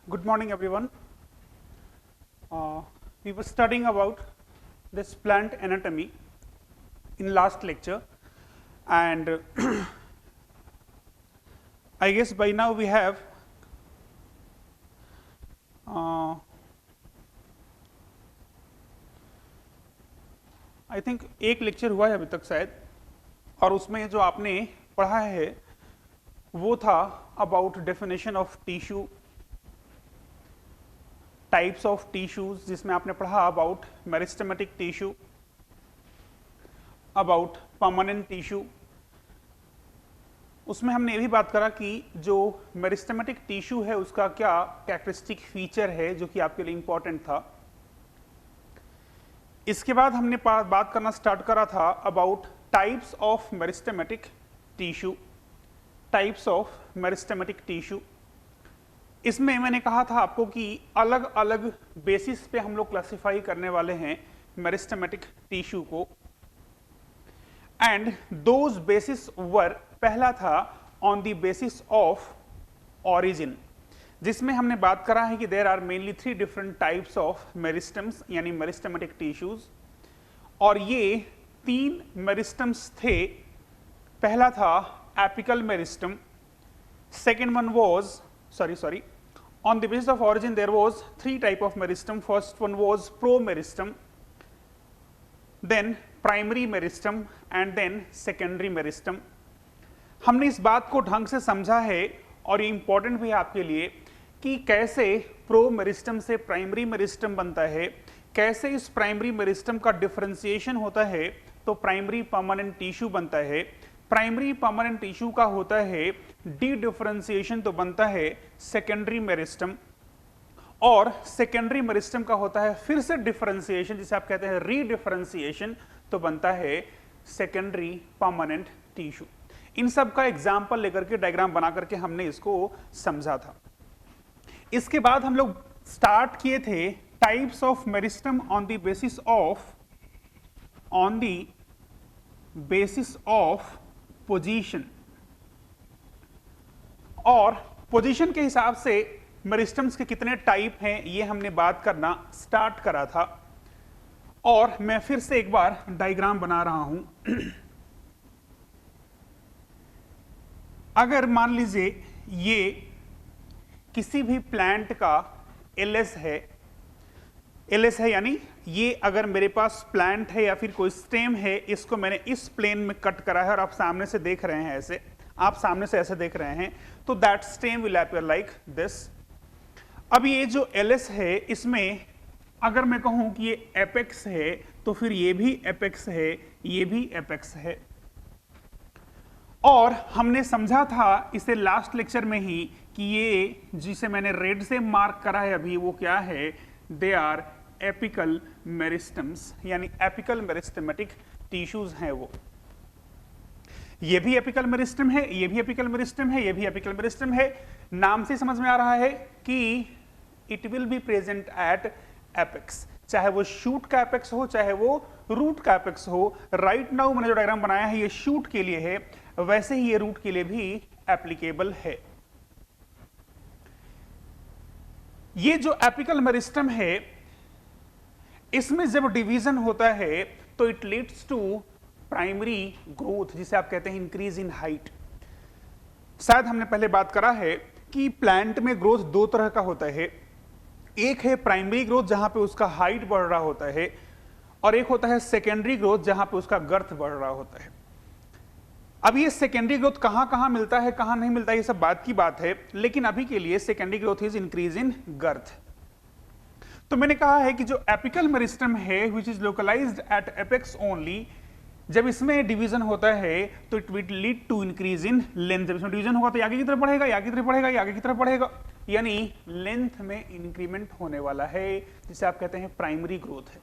Good morning, everyone. We were studying about this plant anatomy in last lecture, and I guess by now we have I think एक lecture हुआ है अभी तक शायद, और उसमें जो आपने पढ़ा है वो था about definition of tissue, types of tissues, जिसमें आपने पढ़ा about meristematic tissue, about permanent tissue. उसमें हमने ये भी बात करा कि जो मेरिस्टेमेटिक टिश्यू है उसका क्या कैरेक्टरिस्टिक फीचर है जो कि आपके लिए इंपॉर्टेंट था। इसके बाद हमने बात करना स्टार्ट करा था about types of meristematic tissue, types of meristematic tissue. इसमें मैंने कहा था आपको कि अलग अलग बेसिस पे हम लोग क्लासिफाई करने वाले हैं मेरिस्टेमेटिक टिश्यू को, एंड दोज बेसिस वर, पहला था on the basis of origin, जिसमें हमने बात करा है कि there are mainly 3 different types of meristems यानी मेरिस्टेमेटिक टिश्यूज, और ये 3 मेरिस्टम्स थे। पहला था apical meristem, second one was sorry on the basis of origin there was 3 type of meristem. First one was promeristem, then primary meristem and then secondary meristem. हमने इस बात को ढंग से समझा है और ये इंपॉर्टेंट भी है आपके लिए कि कैसे प्रो मेरिस्टम से प्राइमरी मेरिस्टम बनता है, कैसे इस प्राइमरी मेरिस्टम का डिफरेंशिएशन होता है तो प्राइमरी परमानेंट टिश्यू बनता है, प्राइमरी परमानेंट टिश्यू का होता है डी डिफरेंशिएशन तो बनता है सेकेंडरी मेरिस्टम, और सेकेंडरी मेरिस्टम का होता है फिर से डिफरेंशिएशन जिसे आप कहते हैं रीडिफरेंशिएशन तो बनता है सेकेंडरी परमानेंट टिश्यू। इन सब का एग्जाम्पल लेकर के डायग्राम बना करके हमने इसको समझा था। इसके बाद हम लोग स्टार्ट किए थे types of meristem on the basis of position, और पोजीशन के हिसाब से मेरिस्टम्स के कितने टाइप हैं ये हमने बात करना स्टार्ट करा था। और मैं फिर से एक बार डायग्राम बना रहा हूं। अगर मान लीजिए ये किसी भी प्लांट का एलएस है यानी ये अगर मेरे पास प्लांट है या फिर कोई स्टेम है, इसको मैंने इस प्लेन में कट करा है और आप सामने से देख रहे हैं, ऐसे आप सामने से ऐसे देख रहे हैं, तो that stem will appear like this. अब ये जो एलएस है इसमें अगर मैं कहूं कि ये एपेक्स है तो फिर ये भी एपेक्स है, ये भी एपेक्स है। और हमने समझा था इसे लास्ट लेक्चर में ही कि ये जिसे मैंने रेड से मार्क करा है अभी वो क्या है, दे आर एपिकल मेरिस्टम्स, यानी एपिकल मेरिस्टेमेटिक टिश्यूज हैं वो। ये भी एपिकल मेरिस्टम है, ये भी एपिकल मेरिस्टम है, ये भी एपिकल मेरिस्टम है। नाम से समझ में आ रहा है कि it will be present at apex, चाहे वो शूट का एपेक्स हो चाहे वो रूट का एपेक्स हो। राइट नाउ मैंने जो डायग्राम बनाया है ये शूट के लिए है, वैसे ही ये रूट के लिए भी एप्लीकेबल है। ये जो एपिकल मेरिस्टम है इसमें जब डिवीजन होता है तो it leads to primary growth, जिसे आप कहते हैं इंक्रीज इन हाइट। शायद हमने पहले बात करा है कि प्लांट में ग्रोथ 2 तरह का होता है, एक है प्राइमरी ग्रोथ जहां पे उसका हाइट बढ़ रहा होता है, और एक होता है सेकेंडरी ग्रोथ जहां पे उसका गर्थ बढ़ रहा होता है। अब ये सेकेंडरी ग्रोथ कहां कहां मिलता है कहां नहीं मिलता है ये सब बात की बात है, लेकिन अभी के लिए secondary growth is increase in girth. तो मैंने कहा है कि जो एपिकल मेरिस्टम है which is localized at apex only, जब इसमें डिवीजन होता है तो it will lead to increase in length. जब इसमें डिवीजन होगा तो आगे की तरफ बढ़ेगा, आगे की तरफ बढ़ेगा, आगे की तरफ बढ़ेगा, यानी लेंथ में इंक्रीमेंट होने वाला है, जिसे आप कहते हैं प्राइमरी ग्रोथ है।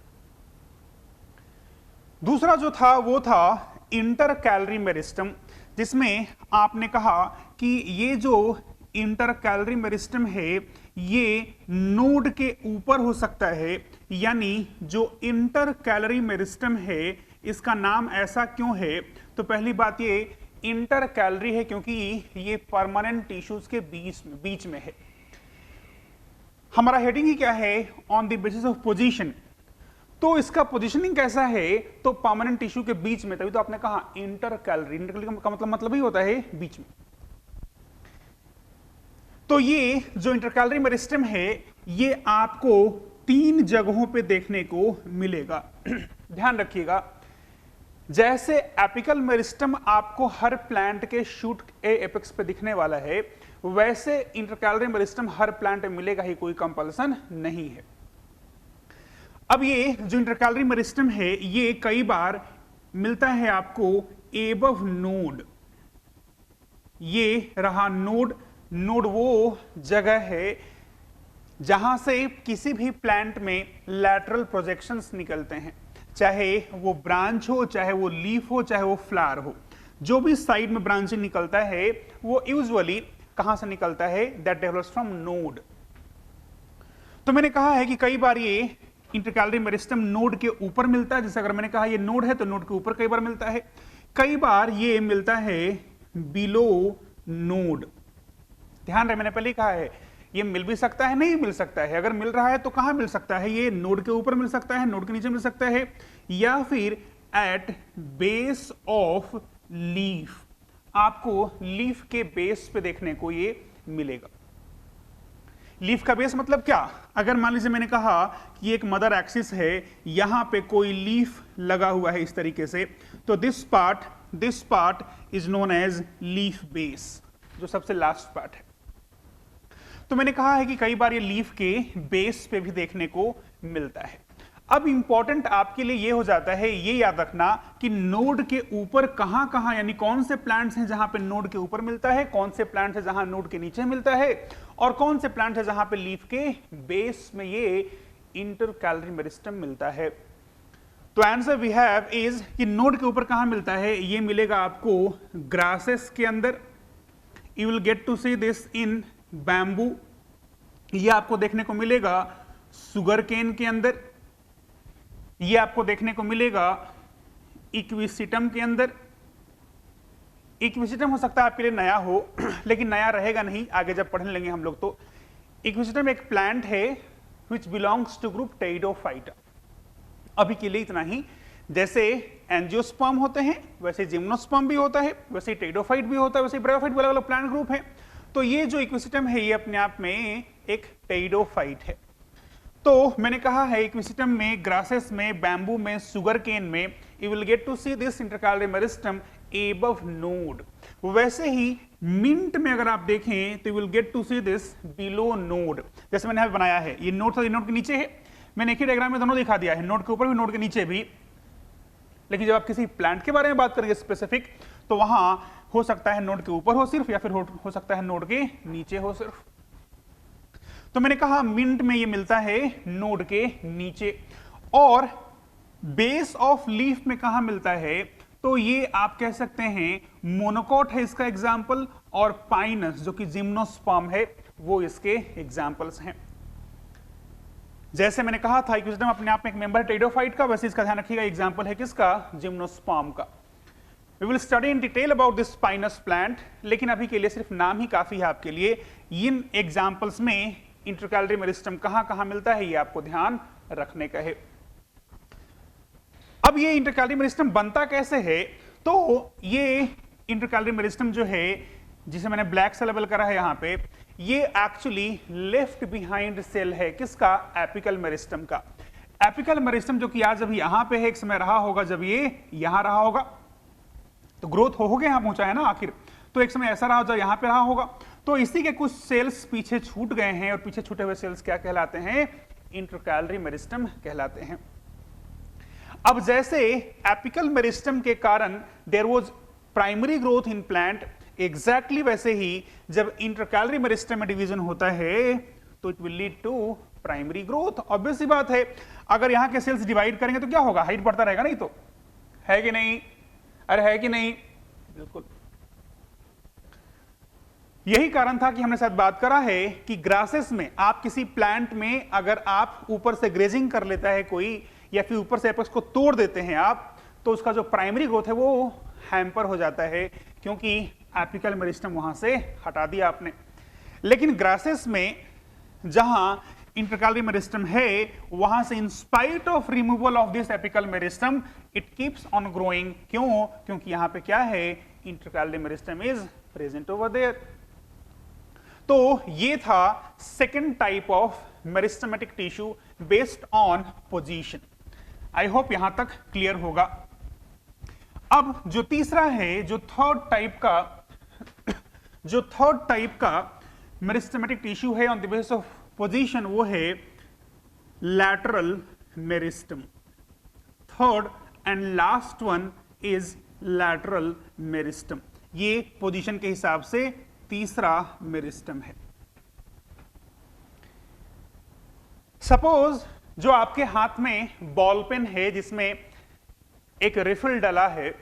दूसरा जो था वो था इंटरकैलरी मेरिस्टम, जिसमें आपने कहा कि ये जो इंटरकैलरी मेरिस्टम है ये नोड के ऊपर हो सकता है, यानी जो इंटरकैलरी मेरिस्टम है इसका नाम ऐसा क्यों है, तो पहली बात ये इंटरकैलरी है क्योंकि ये परमानेंट टिश्यूज के बीच में है। हमारा हेडिंग ही क्या है, on the basis of position. तो इसका पोजीशनिंग कैसा है, तो परमानेंट टिश्यू के बीच में, तभी तो आपने कहा इंटरकैलरी, इंटरकैलरी का मतलब ही होता है बीच में। तो ये जो इंटरकैलरी मेरिस्टम है ये आपको 3 जगहों पे देखने को मिलेगा। ध्यान रखिएगा, जैसे एपिकल मेरिस्टम आपको हर प्लांट के शूट एपेक्स पे दिखने वाला है, वैसे इंटरकैलरी मेरिस्टम हर प्लांट में मिलेगा ही, कोई कंपल्सन नहीं है। अब ये जो इंटरकैलरी मेरिस्टम है ये कई बार मिलता है आपको एबव नोड। ये रहा नोड। नोड वो जगह है जहां से किसी भी प्लांट में लैटरल प्रोजेक्शंस निकलते हैं, चाहे वो ब्रांच हो, चाहे वो लीफ हो, चाहे वो फ्लावर हो। जो भी साइड में ब्रांचिंग निकलता है वो यूजुअली कहां से निकलता है, दैट डेवलप्स फ्रॉम नोड। तो मैंने कहा है कि कई बार ये इंटरकैलरी मेरिस्टम नोड के ऊपर मिलता है, जैसे अगर मैंने कहा ये नोड है तो नोड के ऊपर कई बार मिलता है, कई बार ये मिलता है बिलो नोड। ध्यान रहे, मैंने पहले ही कहा है ये मिल भी सकता है, नहीं मिल सकता है। अगर मिल रहा है तो कहां मिल सकता है, ये नोड के ऊपर मिल सकता है, नोड के नीचे मिल सकता है, या फिर एट बेस ऑफ लीफ। आपको लीफ के बेस पे देखने को ये मिलेगा। लीफ का बेस मतलब क्या, अगर मान लीजिए मैंने कहा कि एक मदर एक्सिस है, यहां पे कोई लीफ लगा हुआ है इस तरीके से, तो this part is known as leaf base, जो सबसे लास्ट पार्ट है। तो मैंने कहा है कि कई बार ये लीफ के बेस पे भी देखने को मिलता है। अब इंपॉर्टेंट आपके लिए ये हो जाता है, ये याद रखना कि नोड के ऊपर कहां कहां, यानी कौन से प्लांट्स हैं जहां पे नोड के ऊपर मिलता है, कौन से प्लांट्स हैं जहां नोड के नीचे मिलता है, और कौन से प्लांट्स हैं जहां पे लीफ के बेस में ये इंटरकैलरी मेरिस्टम मिलता है। तो आंसर वी हैव इज कि नोड के ऊपर कहां मिलता है, ये मिलेगा आपको ग्रासेस के अंदर। You will get to see this in bamboo. ये आपको देखने को मिलेगा सुगर केन के अंदर। ये आपको देखने को मिलेगा इक्विसिटम के अंदर। इक्विसिटम हो सकता है आपके लिए नया हो, लेकिन नया रहेगा नहीं, आगे जब पढ़ने लेंगे हम लोग तो। इक्विसिटम एक प्लांट है which belongs to group pteridophyta. अभी के लिए इतना ही। जैसे एंजियोस्पर्म होते हैं वैसे जिम्नोस्पर्म भी होता है, वैसे टेरिडोफाइट भी होता है, वैसे ब्रायोफाइट भी अलग अलग प्लांट ग्रुप है। तो ये जो इक्विसिटम है ये अपने आप में एक टेरिडोफाइट है। तो मैंने कहा है इक्विसिटम में, ग्रासेस में, बैम्बू में, सुगर केन में you will get to see this intercalary meristem above node. वैसे ही मिंट में अगर आप देखें तो you will get to see this below node. जैसे मैंने यहाँ बनाया है, ये नोड था, ये नोड के नीचे है। मैंने एक ही डायग्राम में दोनों दिखा दिया है, नोड के ऊपर भी नोड के नीचे भी। लेकिन जब आप किसी प्लांट के बारे में बात करेंगे स्पेसिफिक, तो वहां हो सकता है नोड के ऊपर हो सिर्फ, या फिर हो सकता है नोड के नीचे हो सिर्फ। तो मैंने कहा मिंट में ये मिलता है नोड के नीचे। और बेस ऑफ लीफ में कहां मिलता है, तो ये आप कह सकते हैं मोनोकॉट है इसका एग्जाम्पल, और पाइनस जो कि जिम्नोस्पर्म है वो इसके एग्जाम्पल्स हैं। जैसे मैंने कहा था इक्विसिटम अपने आप में एक मेंबर है टेरिडोफाइट का, वैसे इसका ध्यान रखिएगा एग्जाम्पल है किसका, जिम्नोस्पर्म का। We will study in detail about this spinous plant, लेकिन अभी के लिए सिर्फ नाम ही काफी है आपके लिए। इन एग्जाम्पल्स में इंटरकैलरी मेरिस्टम कहां कहां मिलता है ये आपको ध्यान रखने का है। अब ये इंटरकैलरी मेरिस्टम बनता कैसे है, तो ये इंटरकैलरी मेरिस्टम जो है जिसे मैंने ब्लैक से लेबल करा है यहां पे, ये एक्चुअली लेफ्ट बिहाइंड सेल है किसका, एपिकल मेरिस्टम का। एपिकल मेरिस्टम जो कि आज अभी यहां पे है, एक समय रहा होगा जब ये यहां रहा होगा, तो ग्रोथ हो गया यहां पहुंचा है ना आखिर, तो एक समय ऐसा रहा जब यहां पे रहा होगा। तो इसी के कुछ सेल्स पीछे छूट गए हैं, और पीछे छूटे हुए सेल्स क्या कहलाते हैं, इंटरकैलरी मेरिस्टम कहलाते हैं। अब जैसे एपिकल मेरिस्टम के कारण there was primary growth in plant, exactly वैसे ही जब इंटरकैलरी मेरिस्टम में डिवीजन होता है तो it will lead to primary growth. Obvious सी बात है, अगर यहां के सेल्स डिवाइड करेंगे तो क्या होगा, हाइट बढ़ता रहेगा, नहीं तो है कि नहीं, अरे है कि नहीं, बिल्कुल। यही कारण था कि हमने शायद बात करा है कि ग्रासेस में आप किसी प्लांट में अगर आप ऊपर से ग्रेजिंग कर लेता है कोई, या फिर ऊपर से एपेक्स को तोड़ देते हैं आप, तो उसका जो प्राइमरी ग्रोथ है वो हैम्पर हो जाता है, क्योंकि एपिकल मेरिस्टम वहां से हटा दिया आपने। लेकिन ग्रासेस में जहां इंटरकैलरी मेरिस्टम है, वहां से in spite of removal of this apical meristem it keeps on growing. क्यों? क्योंकि यहां पे क्या है, intercalary meristem is present over there. तो ये था second type of meristematic tissue based on position. I hope यहां तक क्लियर होगा। अब जो तीसरा है, जो थर्ड टाइप का मेरिस्टमेटिक टिश्यू है on the basis of position, वो है lateral meristem. Third and last one is lateral meristem. ये पोजीशन के हिसाब से तीसरा मेरिस्टम है। सपोज जो आपके हाथ में बॉल पेन है जिसमें एक रिफिल डला है,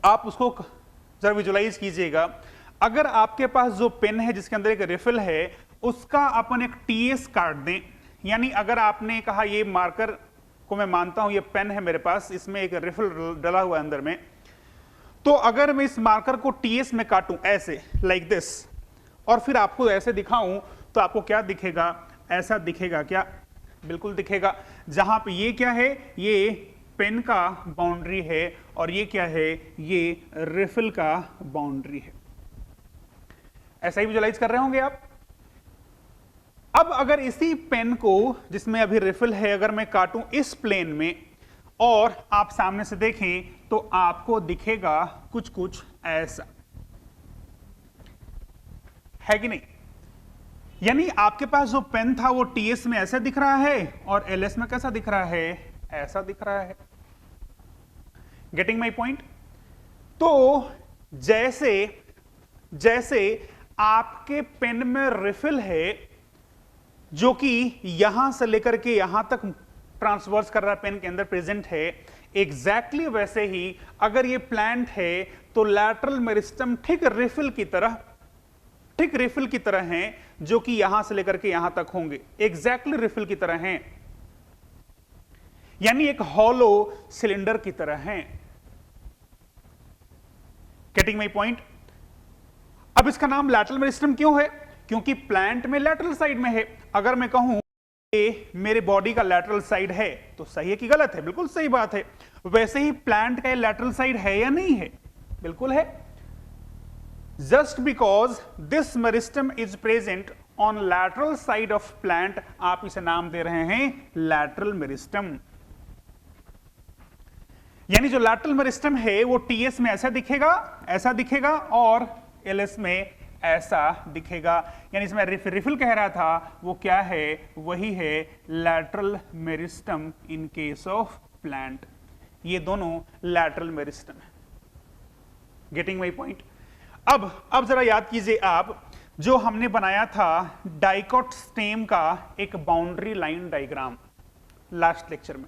आप उसको जरा विजुलाइज कीजिएगा। अगर आपके पास जो पेन है जिसके अंदर एक रिफिल है, उसका अपन एक टीएस काट दें, यानी अगर आपने कहा ये मार्कर को मैं मानता हूं, ये पेन है मेरे पास, इसमें एक रिफिल डला हुआ है अंदर में, तो अगर मैं इस मार्कर को टीएस में काटूं ऐसे लाइक दिस, और फिर आपको ऐसे दिखाऊं, तो आपको क्या दिखेगा? ऐसा दिखेगा क्या? बिल्कुल दिखेगा। जहां पे ये क्या है, ये पेन का बाउंड्री है, और ये क्या है, ये रिफिल का बाउंड्री है। ऐसा ही विजुलाइज कर रहे होंगे आप। अब अगर इसी पेन को, जिसमें अभी रिफिल है, अगर मैं काटूं इस प्लेन में और आप सामने से देखें, तो आपको दिखेगा कुछ कुछ ऐसा, है कि नहीं? यानी आपके पास जो पेन था वो टीएस में ऐसा दिख रहा है, और एलएस में कैसा दिख रहा है? ऐसा दिख रहा है। Getting my point? तो जैसे आपके पेन में रिफिल है जो कि यहां से लेकर के यहां तक ट्रांसवर्स कर रहा है, पेन के अंदर प्रेजेंट है, एग्जैक्टली वैसे ही अगर ये प्लांट है तो लैटरल मेरिस्टम ठीक रिफिल की तरह हैं, जो कि यहां से लेकर के यहां तक होंगे, एग्जैक्टली रिफिल की तरह हैं, यानी एक हॉलो सिलेंडर की तरह हैं। Getting my point? अब इसका नाम लैटरल मेरिस्टम क्यों है? क्योंकि प्लांट में लैटरल साइड में है। अगर मैं कहूं मेरे बॉडी का लैटरल साइड है, तो सही है कि गलत है? बिल्कुल सही बात है। वैसे ही प्लांट का लैटरल साइड है या नहीं है? बिल्कुल है। Just because this meristem is present on lateral side of plant, आप इसे नाम दे रहे हैं लैटरल मेरिस्टम। यानी जो लैटरल मेरिस्टम है वो टीएस में ऐसा दिखेगा और एलएस में ऐसा दिखेगा। यानी इसमें रिफिल कह रहा था, वो क्या है? वही है lateral meristem in case of plant. ये दोनों लैटरल मेरिस्टम है। Getting my point? अब जरा याद कीजिए आप, जो हमने बनाया था डाइकोट स्टेम का एक boundary line diagram last lecture में,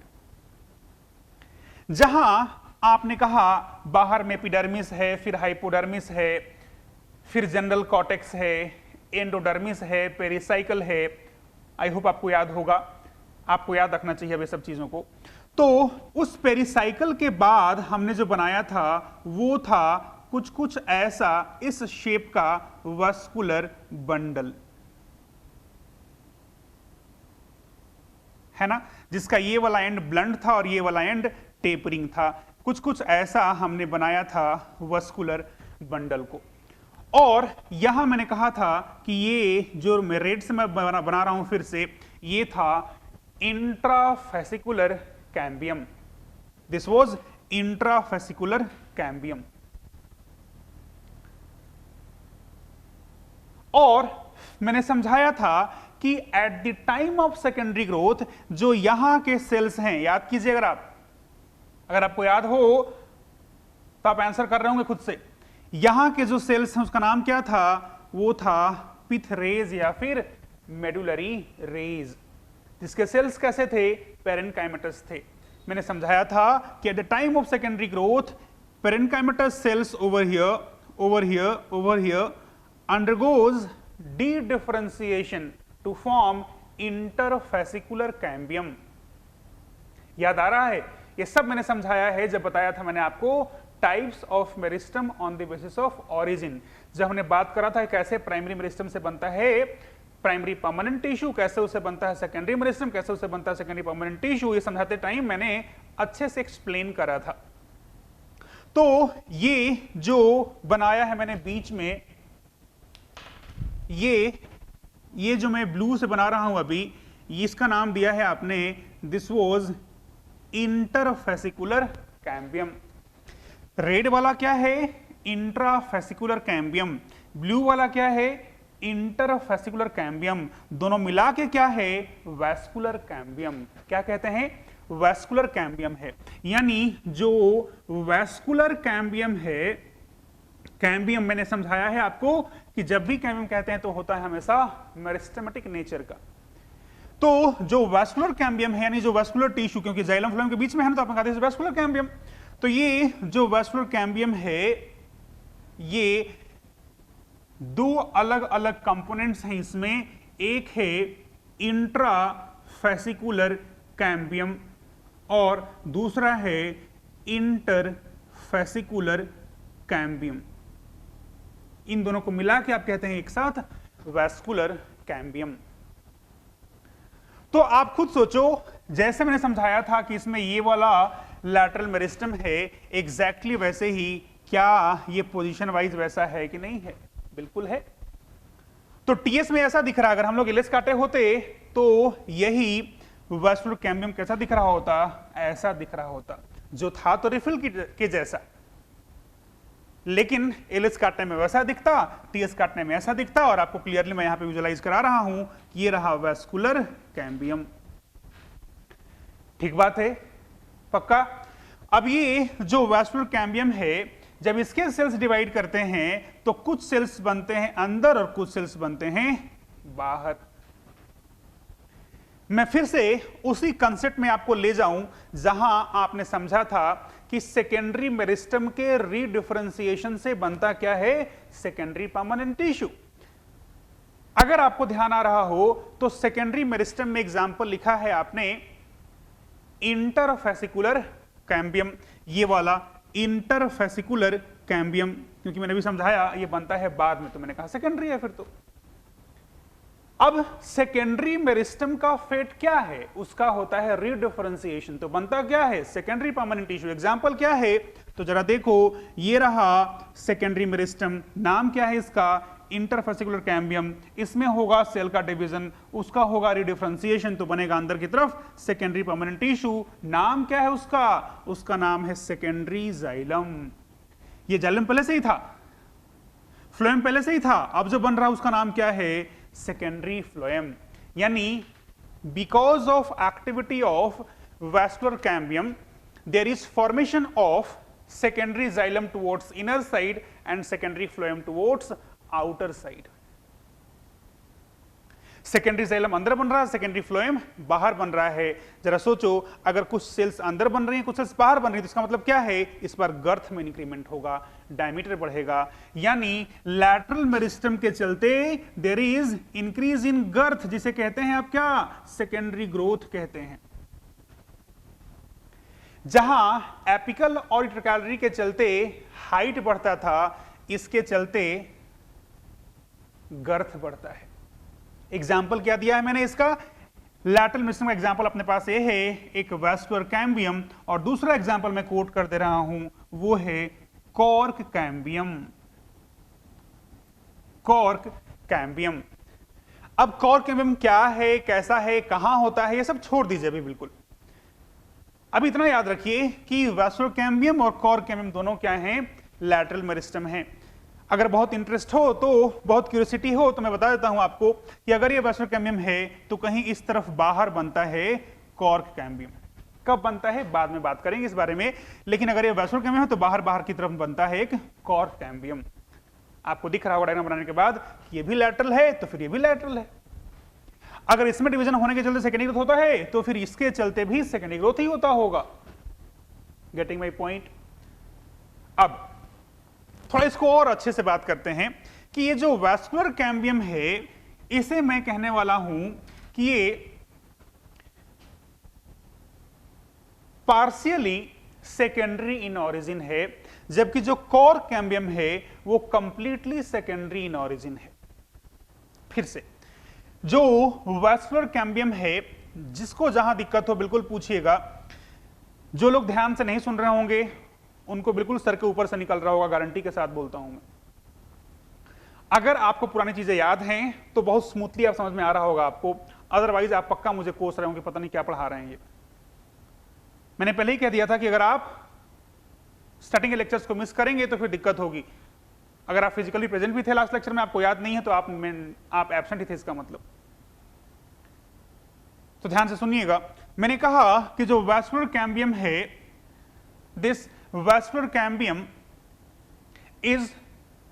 जहां आपने कहा बाहर में एपिडर्मिस है, फिर हाइपोडर्मिस है, फिर जनरल कॉर्टेक्स है, एंडोडर्मिस है, पेरिसाइकल है। आई होप आपको याद होगा, आपको याद रखना चाहिए अब ये सब चीजों को। तो उस पेरिसाइकल के बाद हमने जो बनाया था वो था कुछ ऐसा, इस शेप का वस्कुलर बंडल, है ना, जिसका ये वाला एंड ब्लंट था और ये वाला एंड टेपरिंग था। कुछ ऐसा हमने बनाया था वस्कुलर बंडल को। और यहां मैंने कहा था कि ये जो मैं रेड से मैं बना रहा हूं फिर से, ये था intrafascicular cambium. This was intrafascicular cambium. और मैंने समझाया था कि at the time of secondary growth जो यहां के सेल्स हैं, याद कीजिए, अगर आपको याद हो तो आप आंसर कर रहे होंगे खुद से। यहां के जो सेल्स हैं उसका नाम क्या था? वो था पिथ रेज या फिर मेडुलरी रेज, जिसके सेल्स कैसे थे? पेरेन्काइमेटस थे। मैंने समझाया था कि at the time of secondary growth parenchymatous cells over here undergoes de-differentiation to form interfascicular cambium। याद आ रहा है? ये सब मैंने समझाया है जब बताया था मैंने आपको types of meristem on the basis of origin. जब हमने बात करा था कैसे प्राइमरी मेरिस्टम से बनता है, प्राइमरी परमानेंट टिश्यू कैसे उसे बनता है सेकेंडरी मेरिस्टम, कैसे उसे बनता है सेकेंडरी परमानेंट टिश्यू, ये समझाते टाइम मैंने अच्छे से एक्सप्लेन करा था। तो ये जो बनाया है मैंने बीच में, ये जो मैं ब्लू से बना रहा हूं अभी, इसका नाम दिया है आपने, this was interfascicular cambium. Red वाला क्या है, इंट्राफेसिकुलर कैम्बियम, ब्लू वाला क्या है, इंटरफेसिकुलर कैम्बियम, दोनों मिला के क्या है, वैस्कुलर कैम्बियम। क्या कहते हैं, वैस्कुलर कैम्बियम है। यानी जो वैस्कुलर कैम्बियम है, कैम्बियम मैंने समझाया है आपको कि जब भी कैम्बियम कहते हैं तो होता है हमेशा मेरिस्टेमेटिक नेचर का। तो जो वैस्कुलर कैम्बियम है, यानी जो वैस्कुलर टिश्यू, क्योंकि जाइलम फ्लोएम के बीच में है ना, तो आप कहते हैं वैस्कुलर कैम्बियम। तो ये जो वैस्कुलर कैम्बियम है, ये दो अलग अलग कंपोनेंट्स हैं इसमें। एक है इंट्राफेसिकुलर कैम्बियम और दूसरा है इंटरफेसिकुलर कैम्बियम। इन दोनों को मिला के आप कहते हैं एक साथ वैस्कुलर कैम्बियम। तो आप खुद सोचो, जैसे मैंने समझाया था कि इसमें ये वाला लैटरल मेरिस्टम है, एग्जैक्टली वैसे ही क्या ये पोजीशन वाइज वैसा है कि नहीं है? बिल्कुल है। तो टीएस में ऐसा दिख रहा, अगर हम लोग एलएस काटे होते तो यही वैस्कुलर कैम्बियम कैसा दिख रहा होता, ऐसा दिख रहा होता, जो था तो रिफिल के जैसा, लेकिन एलएस काटने में वैसा दिखता, टीएस काटने में ऐसा दिखता। और आपको क्लियरली मैं यहां पे विजुअलाइज करा रहा हूं कि ये रहा वैस्कुलर कैम्बियम। ठीक बात है, पक्का। अब ये जो वैस्कुलर कैम्बियम है, जब इसके सेल्स डिवाइड करते हैं तो कुछ सेल्स बनते हैं अंदर और कुछ सेल्स बनते हैं बाहर। मैं फिर से उसी कंसेप्ट में आपको ले जाऊं जहां आपने समझा था कि सेकेंडरी मेरिस्टम के रीडिफरेंशिएशन से बनता क्या है, सेकेंडरी परमानेंट टिश्यू। अगर आपको ध्यान आ रहा हो तो सेकेंडरी मेरिस्टम में एग्जांपल लिखा है आपने इंटरफेसिकुलर कैम्बियम, ये वाला इंटरफेसिकुलर कैम्बियम, क्योंकि मैंने भी समझाया ये बनता है बाद में, तो मैंने कहा सेकेंडरी है फिर तो। अब सेकेंडरी मेरिस्टम का फेट क्या है, उसका होता है रीडिफरेंशिएशन, तो बनता क्या है, सेकेंडरी परमानेंट टिश्यू। एग्जांपल क्या है, तो जरा देखो, ये रहा सेकेंडरी मेरिस्टम, नाम क्या है इसका, इंटरफेसिकुलर कैम्बियम। इसमें होगा सेल का डिवीजन, उसका होगा रीडिफरेंशिएशन, तो बनेगा अंदर की तरफ सेकेंडरी परमानेंट टिश्यू। नाम क्या है उसका, उसका नाम है सेकेंडरी जाइलम। ये जाइलम पहले से ही था, फ्लोएम पहले से ही था, अब जो बन रहा है उसका नाम क्या है, सेकेंडरी फ्लोएम। यानी because of activity of vascular cambium there is formation of secondary xylem towards inner side and secondary phloem towards outer side. Secondary xylem अंदर बन रहा है, सेकेंडरी फ्लोएम बाहर बन रहा है। जरा सोचो, अगर कुछ सेल्स अंदर बन रही हैं, कुछ सेल्स बाहर बन रही हैं, तो इसका मतलब क्या है, इस बार गर्थ में इंक्रीमेंट होगा, डायमीटर बढ़ेगा। यानी लैटरल मेरिस्टम के चलते there is increase in girth, जिसे कहते हैं आप क्या, सेकेंडरी ग्रोथ कहते हैं। जहां एपिकल और इंटरकैलरी के चलते हाइट बढ़ता था, इसके चलते गर्थ बढ़ता है। एग्जाम्पल क्या दिया है मैंने इसका, लैटरल मेरिस्टम का एग्जाम्पल अपने पास ये है, एक वैस्कुलर कैम्बियम, और दूसरा एग्जाम्पल मैं कोट कर दे रहा हूं, वो है कॉर्क कैम्बियम। Cork cambium. अब कॉर्क कैम्बियम क्या है, कैसा है, कहां होता है, ये सब छोड़ दीजिए अभी बिल्कुल। अब इतना याद रखिए कि वैस्कुलर कैम्बियम और कॉर्क कैम्बियम दोनों क्या हैं, लैटरल मेरिस्टम है। अगर बहुत इंटरेस्ट हो, तो बहुत क्यूरियोसिटी हो, तो मैं बता देता हूं आपको कि अगर ये वैस्कुलर कैम्बियम है तो कहीं इस तरफ बाहर बनता है कॉर्क कैम्बियम। कब बनता है बाद में बात करेंगे इस बारे में, लेकिन अगर ये वैस्कुलर कैम्बियम है तो बाहर बाहर की तरफ बनता है एक कॉर्क कैम्बियम। आपको दिख रहा होगा डायग्राम बनाने के बाद, ये भी लैटरल है तो फिर ये भी लैटरल है। अगर इसमें डिवीजन होने के चलते सेकेंडरी ग्रोथ होता है तो फिर इसके चलते भी सेकेंडरी ग्रोथ ही होता होगा। Getting my point. अब थोड़ा इसको और अच्छे से बात करते हैं कि ये जो वैस्कुलर कैम्बियम है, इसे मैं कहने वाला हूं कि ये पार्शियली सेकेंडरी इन ऑरिजिन है, जबकि जो कॉर्क कैम्बियम है वो कंप्लीटली सेकेंडरी इन ऑरिजिन है। फिर से जो वैस्कुलर कैम्बियम है, जिसको जहां दिक्कत हो बिल्कुल पूछिएगा। जो लोग ध्यान से नहीं सुन रहे होंगे उनको बिल्कुल सर के ऊपर से निकल रहा होगा, गारंटी के साथ बोलता हूं मैं। अगर आपको पुरानी चीजें याद हैं तो बहुत स्मूथली आप समझ में आ रहा होगा आपको, अदरवाइज आप पक्का मुझे कोस रहे होंगे पता नहीं क्या पढ़ा रहे हैं ये। मैंने पहले ही कह दिया था कि अगर आप स्टार्टिंग के लेक्चर्स को मिस करेंगे तो फिर दिक्कत होगी। अगर आप फिजिकली प्रेजेंट भी थे लास्ट लेक्चर में, आपको याद नहीं है तो आप एब्सेंट ही थे, इसका मतलब। तो ध्यान से सुनिएगा, मैंने कहा कि जो वैस्कुलर कैम्बियम है, this vascular cambium is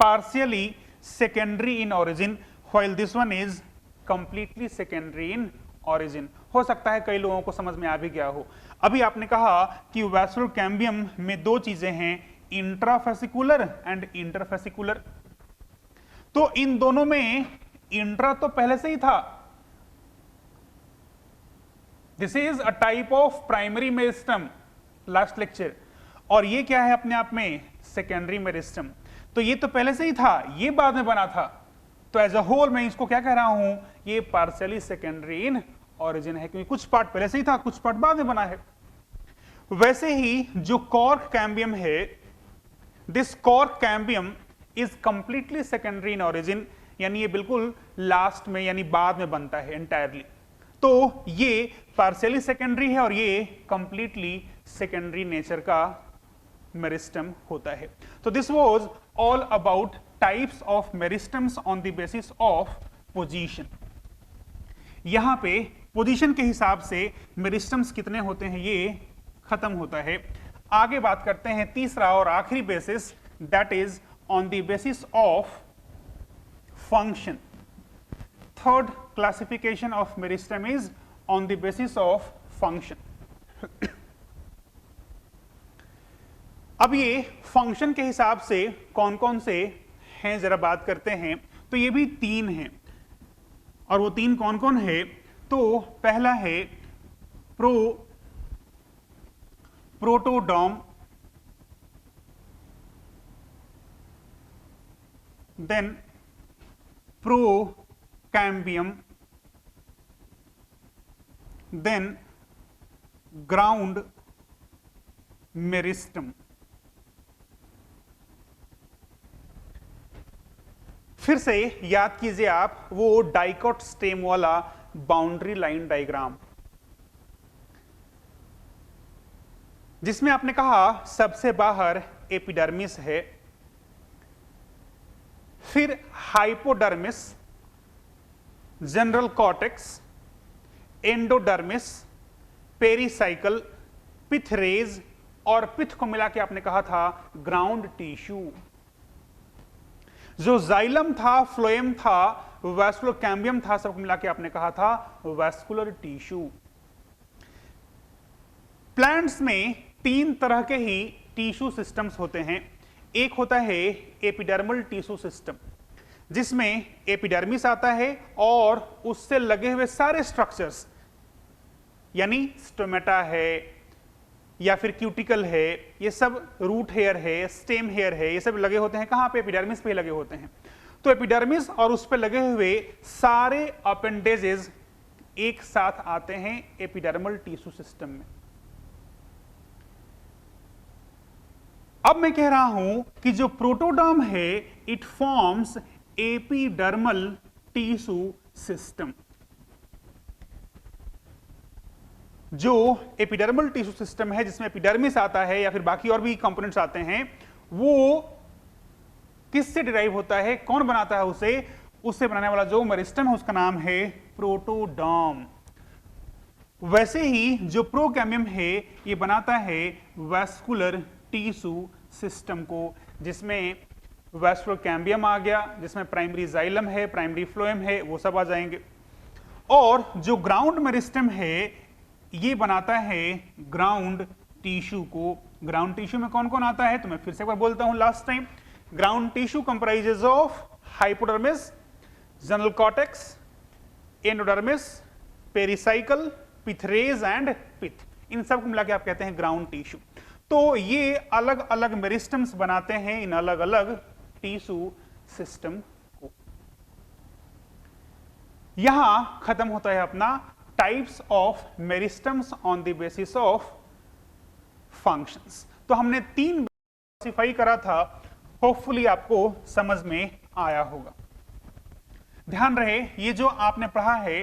partially secondary in origin while this one is completely secondary in origin. हो सकता है कई लोगों को समझ में आ भी गया हो। अभी आपने कहा कि वैस्कुलर कैम्बियम में दो चीजें हैं, इंट्राफेसिकुलर एंड इंटरफेसिकुलर। तो इन दोनों में इंट्रा तो पहले से ही था, this is a type of primary meristem, last lecture. और ये क्या है अपने आप में, सेकेंडरी मेरिस्टम। तो ये तो पहले से ही था, ये बाद में बना था। तो एज अ होल मैं इसको क्या कह रहा हूं, ये पार्शियली सेकेंडरी इन ऑरिजिन है, क्योंकि कुछ पार्ट पहले से ही था, कुछ पार्ट बाद में बना है। वैसे ही जो कॉर्क कैम्बियम है, this cork cambium is completely secondary in origin, यानी ये बिल्कुल लास्ट में यानी बाद में बनता है एंटायरली। तो ये पार्शियली सेकेंडरी है और ये कंप्लीटली सेकेंडरी नेचर का मेरिस्टम होता है। तो this was all about types of meristems on the basis of position. यहां पे पोजीशन के हिसाब से मेरिस्टम्स कितने होते हैं ये खत्म होता है। आगे बात करते हैं तीसरा और आखिरी basis, that is on the basis of function. Third classification of meristem is on the basis of function. अब ये फंक्शन के हिसाब से कौन कौन से हैं जरा बात करते हैं। तो ये भी तीन हैं, और वो तीन कौन कौन है, तो पहला है protoderm, then procambium, then ground meristem. फिर से याद कीजिए आप वो डाइकोट स्टेम वाला बाउंड्री लाइन डायग्राम, जिसमें आपने कहा सबसे बाहर एपिडर्मिस है, फिर hypodermis, general cortex, endodermis, pericycle, pith, rays pith को मिला के आपने कहा था ग्राउंड टिश्यू। जो जाइलम था, फ्लोएम था, वैस्कुलर कैम्बियम था, सबको मिला के आपने कहा था वैस्कुलर टिश्यू। प्लांट्स में तीन तरह के ही टिश्यू सिस्टम्स होते हैं। एक होता है एपिडर्मल टिश्यू सिस्टम, जिसमें एपिडर्मिस आता है और उससे लगे हुए सारे स्ट्रक्चर्स, यानी स्टोमेटा है या फिर क्यूटिकल है, ये सब रूट हेयर है, स्टेम हेयर है, ये सब लगे होते हैं कहां पे, एपिडर्मिस पे लगे होते हैं। तो एपिडर्मिस और उस पे लगे हुए सारे अपेंडेजेस एक साथ आते हैं एपिडर्मल टिश्यू सिस्टम में। अब मैं कह रहा हूं कि जो प्रोटोडर्म है, it forms epidermal tissue system. जो एपिडर्मल टिश्यू सिस्टम है, जिसमें एपिडर्मिस आता है या फिर बाकी और भी कंपोनेंट्स आते हैं, वो किससे डिराइव होता है, कौन बनाता है उसे? उससे बनाने वाला जो मेरिस्टम है उसका नाम है प्रोटोडर्म। वैसे ही जो प्रोकैम्बियम है ये बनाता है वैस्कुलर टिश्यू सिस्टम को, जिसमें वैस्कुलर कैम्बियम आ गया, जिसमें प्राइमरी जाइलम है, प्राइमरी फ्लोएम है, वो सब आ जाएंगे। और जो ग्राउंड मेरिस्टम है ये बनाता है ग्राउंड टिश्यू को। ग्राउंड टिश्यू में कौन कौन आता है तो मैं फिर से एक बार बोलता हूं last time. Ground tissue comprises of hypodermis, general cortex, endodermis, pericycle, pith rays and pith. इन सब को मिला के आप कहते हैं ग्राउंड टिश्यू। तो ये अलग अलग मेरिस्टम्स बनाते हैं इन अलग अलग टिश्यू सिस्टम को। यहां खत्म होता है अपना types of meristems on the basis of functions. तो हमने 3 क्लासिफाई करा था, होपफुली आपको समझ में आया होगा। ध्यान रहे ये जो आपने पढ़ा है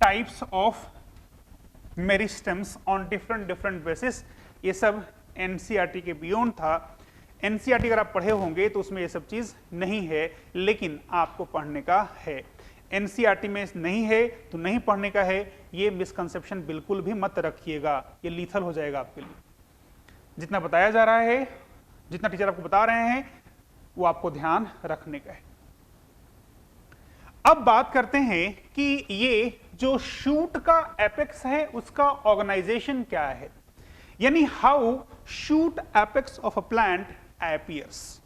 types of meristems on different basis, ये सब एनसीईआरटी के बियॉन्ड था। एनसीईआरटी अगर आप पढ़े होंगे तो उसमें ये सब चीज नहीं है, लेकिन आपको पढ़ने का है। एनसीईआरटी में नहीं है तो नहीं पढ़ने का है, ये मिसकंसेप्शन बिल्कुल भी मत रखिएगा, ये लीथल हो जाएगा आपके लिए। जितना बताया जा रहा है, जितना टीचर आपको बता रहे हैं, वो आपको ध्यान रखने का है। अब बात करते हैं कि ये जो शूट का एपेक्स है उसका ऑर्गेनाइजेशन क्या है, यानी how shoot apex of a plant appears.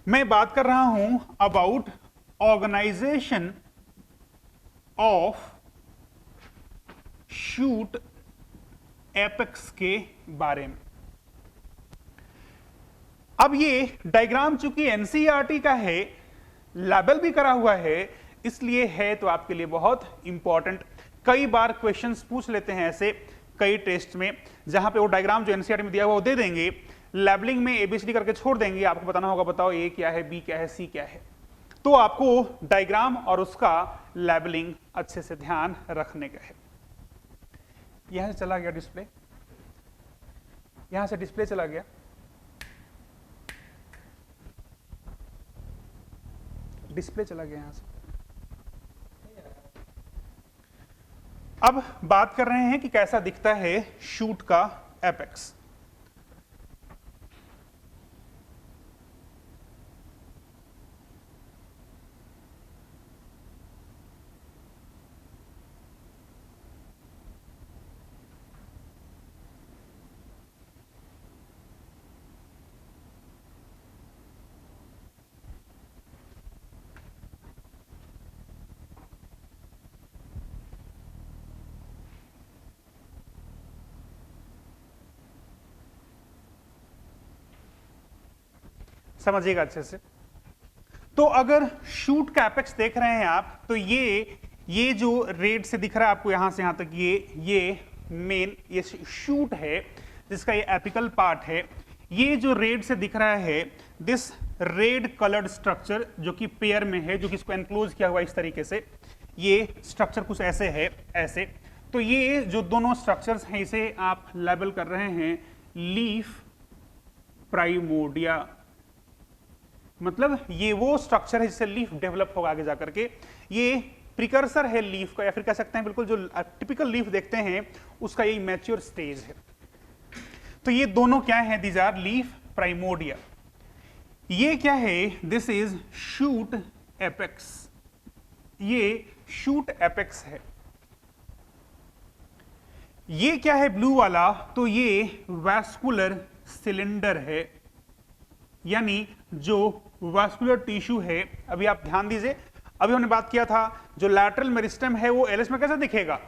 मैं बात कर रहा हूं about organization of shoot apex के बारे में। अब ये डायग्राम चूंकि एनसीईआरटी का है, लेबल भी करा हुआ है, इसलिए है तो आपके लिए बहुत इंपॉर्टेंट। कई बार क्वेश्चंस पूछ लेते हैं ऐसे कई टेस्ट में, जहां पे वो डायग्राम जो एनसीईआरटी में दिया हुआ वो दे देंगे, लेबलिंग में एबीसीडी करके छोड़ देंगे, आपको बताना होगा बताओ ए क्या है, बी क्या है, सी क्या है। तो आपको डायग्राम और उसका लेबलिंग अच्छे से ध्यान रखने का है। यहां से चला गया डिस्प्ले, यहां से डिस्प्ले चला गया, डिस्प्ले चला गया यहां से। अब बात कर रहे हैं कि कैसा दिखता है शूट का एपेक्स। समझिएगा अच्छे से। तो अगर शूट का एपेक्स देख रहे हैं आप, तो ये जो रेड से दिख रहा है आपको यहां से यहां तक, ये मेन ये शूट है जिसका ये एपिकल पार्ट है। ये जो रेड से दिख रहा है, दिस रेड कलर्ड स्ट्रक्चर जो कि पेयर में है, जो कि इसको एनक्लोज किया हुआ इस तरीके से, ये स्ट्रक्चर कुछ ऐसे है, ऐसे। तो ये जो दोनों स्ट्रक्चर्स हैं इसे आप लेबल कर रहे हैं लीफ प्राइमोर्डिया। मतलब ये वो स्ट्रक्चर है जिससे लीफ डेवलप होगा आगे जाकर के। ये प्रिकर्सर है लीफ का, या फिर कह सकते हैं बिल्कुल जो टिपिकल लीफ देखते हैं उसका ये मैच्योर स्टेज है। तो ये दोनों क्या है, दीज आर लीफ प्राइमोर्डिया। ये क्या है, दिस इज शूट एपेक्स, ये शूट एपेक्स है। ये क्या है ब्लू वाला, तो ये वैस्कुलर सिलेंडर है, यानी जो वास्कुलर टिश्यू है। अभी आप ध्यान दीजिए, अभी हमने बात किया था जो लैटरल मेरिस्टम है वो एलएस में कैसा दिखेगा,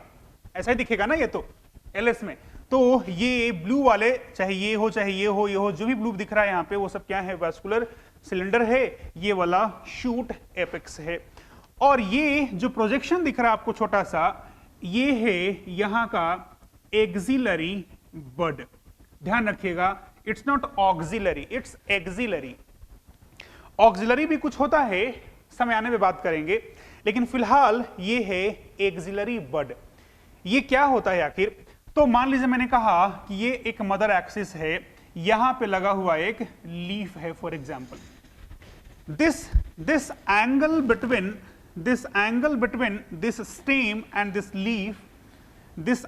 ऐसा ही दिखेगा ना, ये तो एलएस में। तो ये ब्लू वाले, चाहे ये हो चाहे ये हो, ये हो, जो भी ब्लू दिख रहा है यहाँ पे, वो सब क्या है, वास्कुलर सिलेंडर है। ये वाला शूट एपेक्स है। और ये जो प्रोजेक्शन दिख रहा है आपको छोटा सा, ये है यहाँ का एक्सिलरी बड। ध्यान रखिएगा, it's not auxiliary, it's axillary. Auxiliary भी कुछ होता है, समय आने में बात करेंगे, लेकिन फिलहाल ये है एक्सिलरी बड। ये क्या होता है आखिर? तो मान लीजिए मैंने कहा कि ये एक मदर एक्सिस है, यहां पे लगा हुआ एक लीफ है for example. This angle between this stem and this leaf, this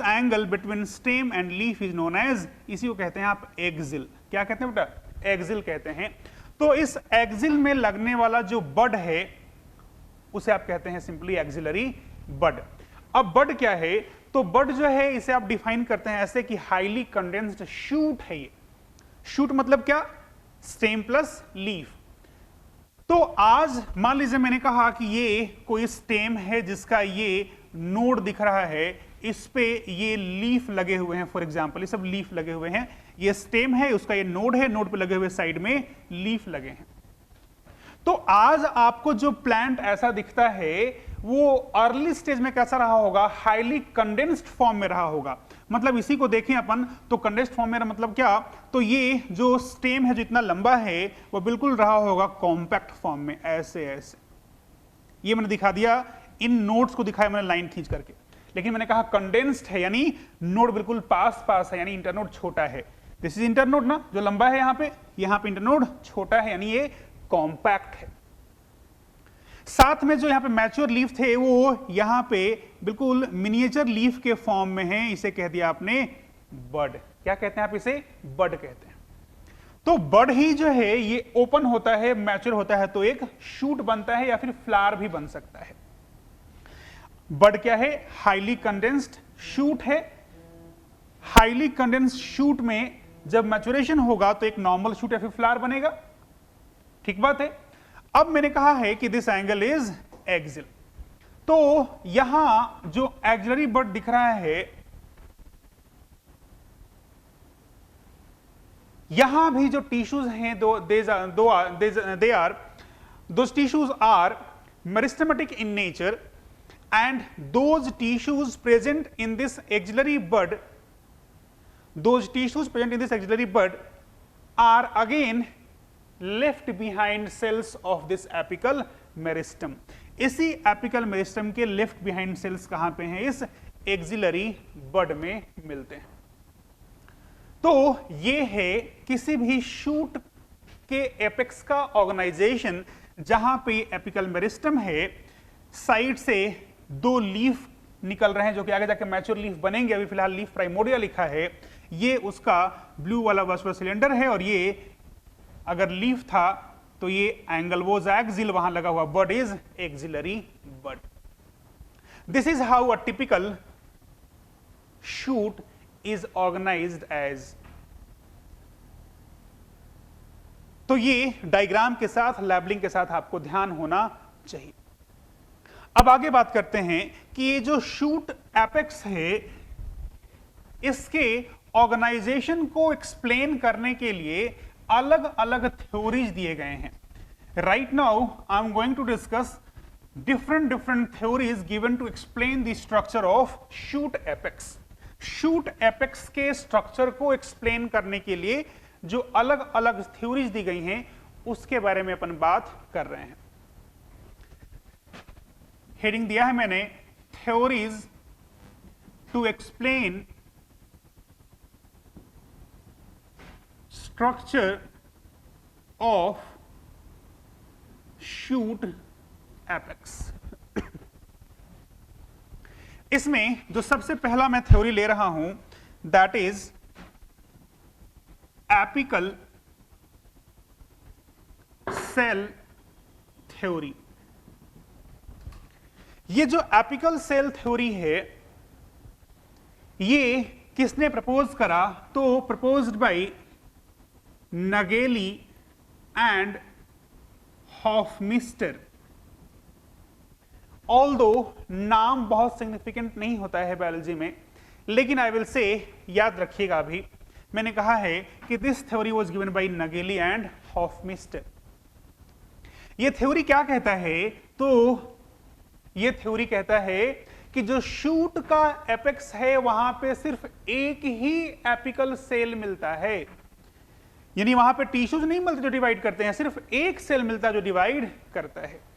angle between stem and leaf is known as, इसी को कहते हैं आप एक्सिल। क्या कहते हैं बेटा? एक्सिल कहते हैं। तो इस एक्सिल में लगने वाला जो बड है उसे आप कहते हैं सिंपली एक्सिलरी बड। अब बड क्या है? तो बड जो है इसे आप डिफाइन करते हैं ऐसे कि हाईली कंडेंस्ड शूट है। ये शूट मतलब क्या? Stem plus leaf. तो आज मान लीजिए मैंने कहा कि ये कोई स्टेम है जिसका ये नोड दिख रहा है, इस पे ये लीफ लगे हुए हैं, फॉर एग्जांपल ये सब लीफ लगे हुए हैं। ये स्टेम है, उसका ये नोड है, नोड पे लगे हुए साइड में लीफ लगे हैं। तो आज आपको जो प्लांट ऐसा दिखता है वो अर्ली स्टेज में कैसा रहा होगा, हाईली कंडेंस्ड फॉर्म में रहा होगा। मतलब इसी को देखें अपन तो कंडेंस्ड फॉर्म में मतलब क्या, तो ये जो स्टेम है जो इतना लंबा है वो बिल्कुल रहा होगा कॉम्पैक्ट फॉर्म में, ऐसे ऐसे। ये मैंने दिखा दिया, इन नोड्स को दिखाया मैंने लाइन खींच करके, लेकिन मैंने कहा कंडेंस्ड है यानी नोड बिल्कुल पास पास है, यानी इंटरनोड छोटा है। दिस इज इंटरनोड ना, जो लंबा है यहाँ पे इंटरनोड छोटा है, यानी ये कॉम्पैक्ट है। साथ में जो यहाँ पे मैच्योर लीफ थे वो यहाँ पे बिल्कुल मिनिएचर लीफ के फॉर्म में है, इसे कह दिया आपने बड। क्या कहते हैं आप इसे, बड कहते हैं। तो बड ही जो है ये ओपन होता है, मैच्योर होता है तो एक शूट बनता है या फिर फ्लावर भी बन सकता है। बड क्या है, हाईली कंडेंस्ड शूट है। हाईली कंडेंस्ड शूट में जब मैच्योरेशन होगा तो एक नॉर्मल शूट या फिर फ्लावर बनेगा, ठीक बात है। अब मैंने कहा है कि दिस एंगल इज एक्सिल, तो यहां जो एक्सिलरी बड दिख रहा है, यहां भी जो टिश्यूज हैं those tissues are meristematic in nature, and those tissues present in this axillary bud are again left behind cells of this apical meristem। इसी apical meristem के left behind cells कहां पे हैं, इस axillary bud में मिलते हैं। तो ये है किसी भी शूट के एपेक्स का ऑर्गेनाइजेशन, जहां पे एपिकल मेरिस्टम है, साइड से दो लीफ निकल रहे हैं जो कि आगे जाके मैच्योर लीफ बनेंगे, अभी फिलहाल लीफ प्राइमोर्डिया लिखा है। ये उसका ब्लू वाला वास्कुलर सिलेंडर है, और ये अगर लीफ था तो ये एंगल वोज एक्सिल वहां लगा हुआ, bud is axillary bud. This is how a typical shoot is organized as. तो ये डायग्राम के साथ, लेबलिंग के साथ आपको ध्यान होना चाहिए। अब आगे बात करते हैं कि ये जो शूट एपेक्स है, इसके ऑर्गेनाइजेशन को एक्सप्लेन करने के लिए अलग अलग थ्योरीज दिए गए हैं। Right now I am going to discuss different theories given to explain the structure of shoot apex। Shoot apex के स्ट्रक्चर को एक्सप्लेन करने के लिए जो अलग अलग थ्योरीज दी गई हैं उसके बारे में अपन बात कर रहे हैं। हेडिंग दिया है मैंने, theories to explain structure of shoot apex. इसमें जो सबसे पहला मैं थ्योरी ले रहा हूं, that is apical cell theory. ये जो एपिकल सेल थ्योरी है, ये किसने प्रपोज करा, तो proposed by Nageli and Hofmeister. Although नाम बहुत सिग्निफिकेंट नहीं होता है बायोलॉजी में, लेकिन आई विल से, याद रखिएगा, अभी मैंने कहा है कि this theory was given by Nageli and Hofmeister. ये थ्योरी क्या कहता है, तो ये थ्योरी कहता है कि जो शूट का एपेक्स है वहां पे सिर्फ एक ही एपिकल सेल मिलता है, यानी वहां पे टिश्यूज नहीं मिलते जो डिवाइड करते हैं, सिर्फ एक सेल मिलता है जो डिवाइड करता है।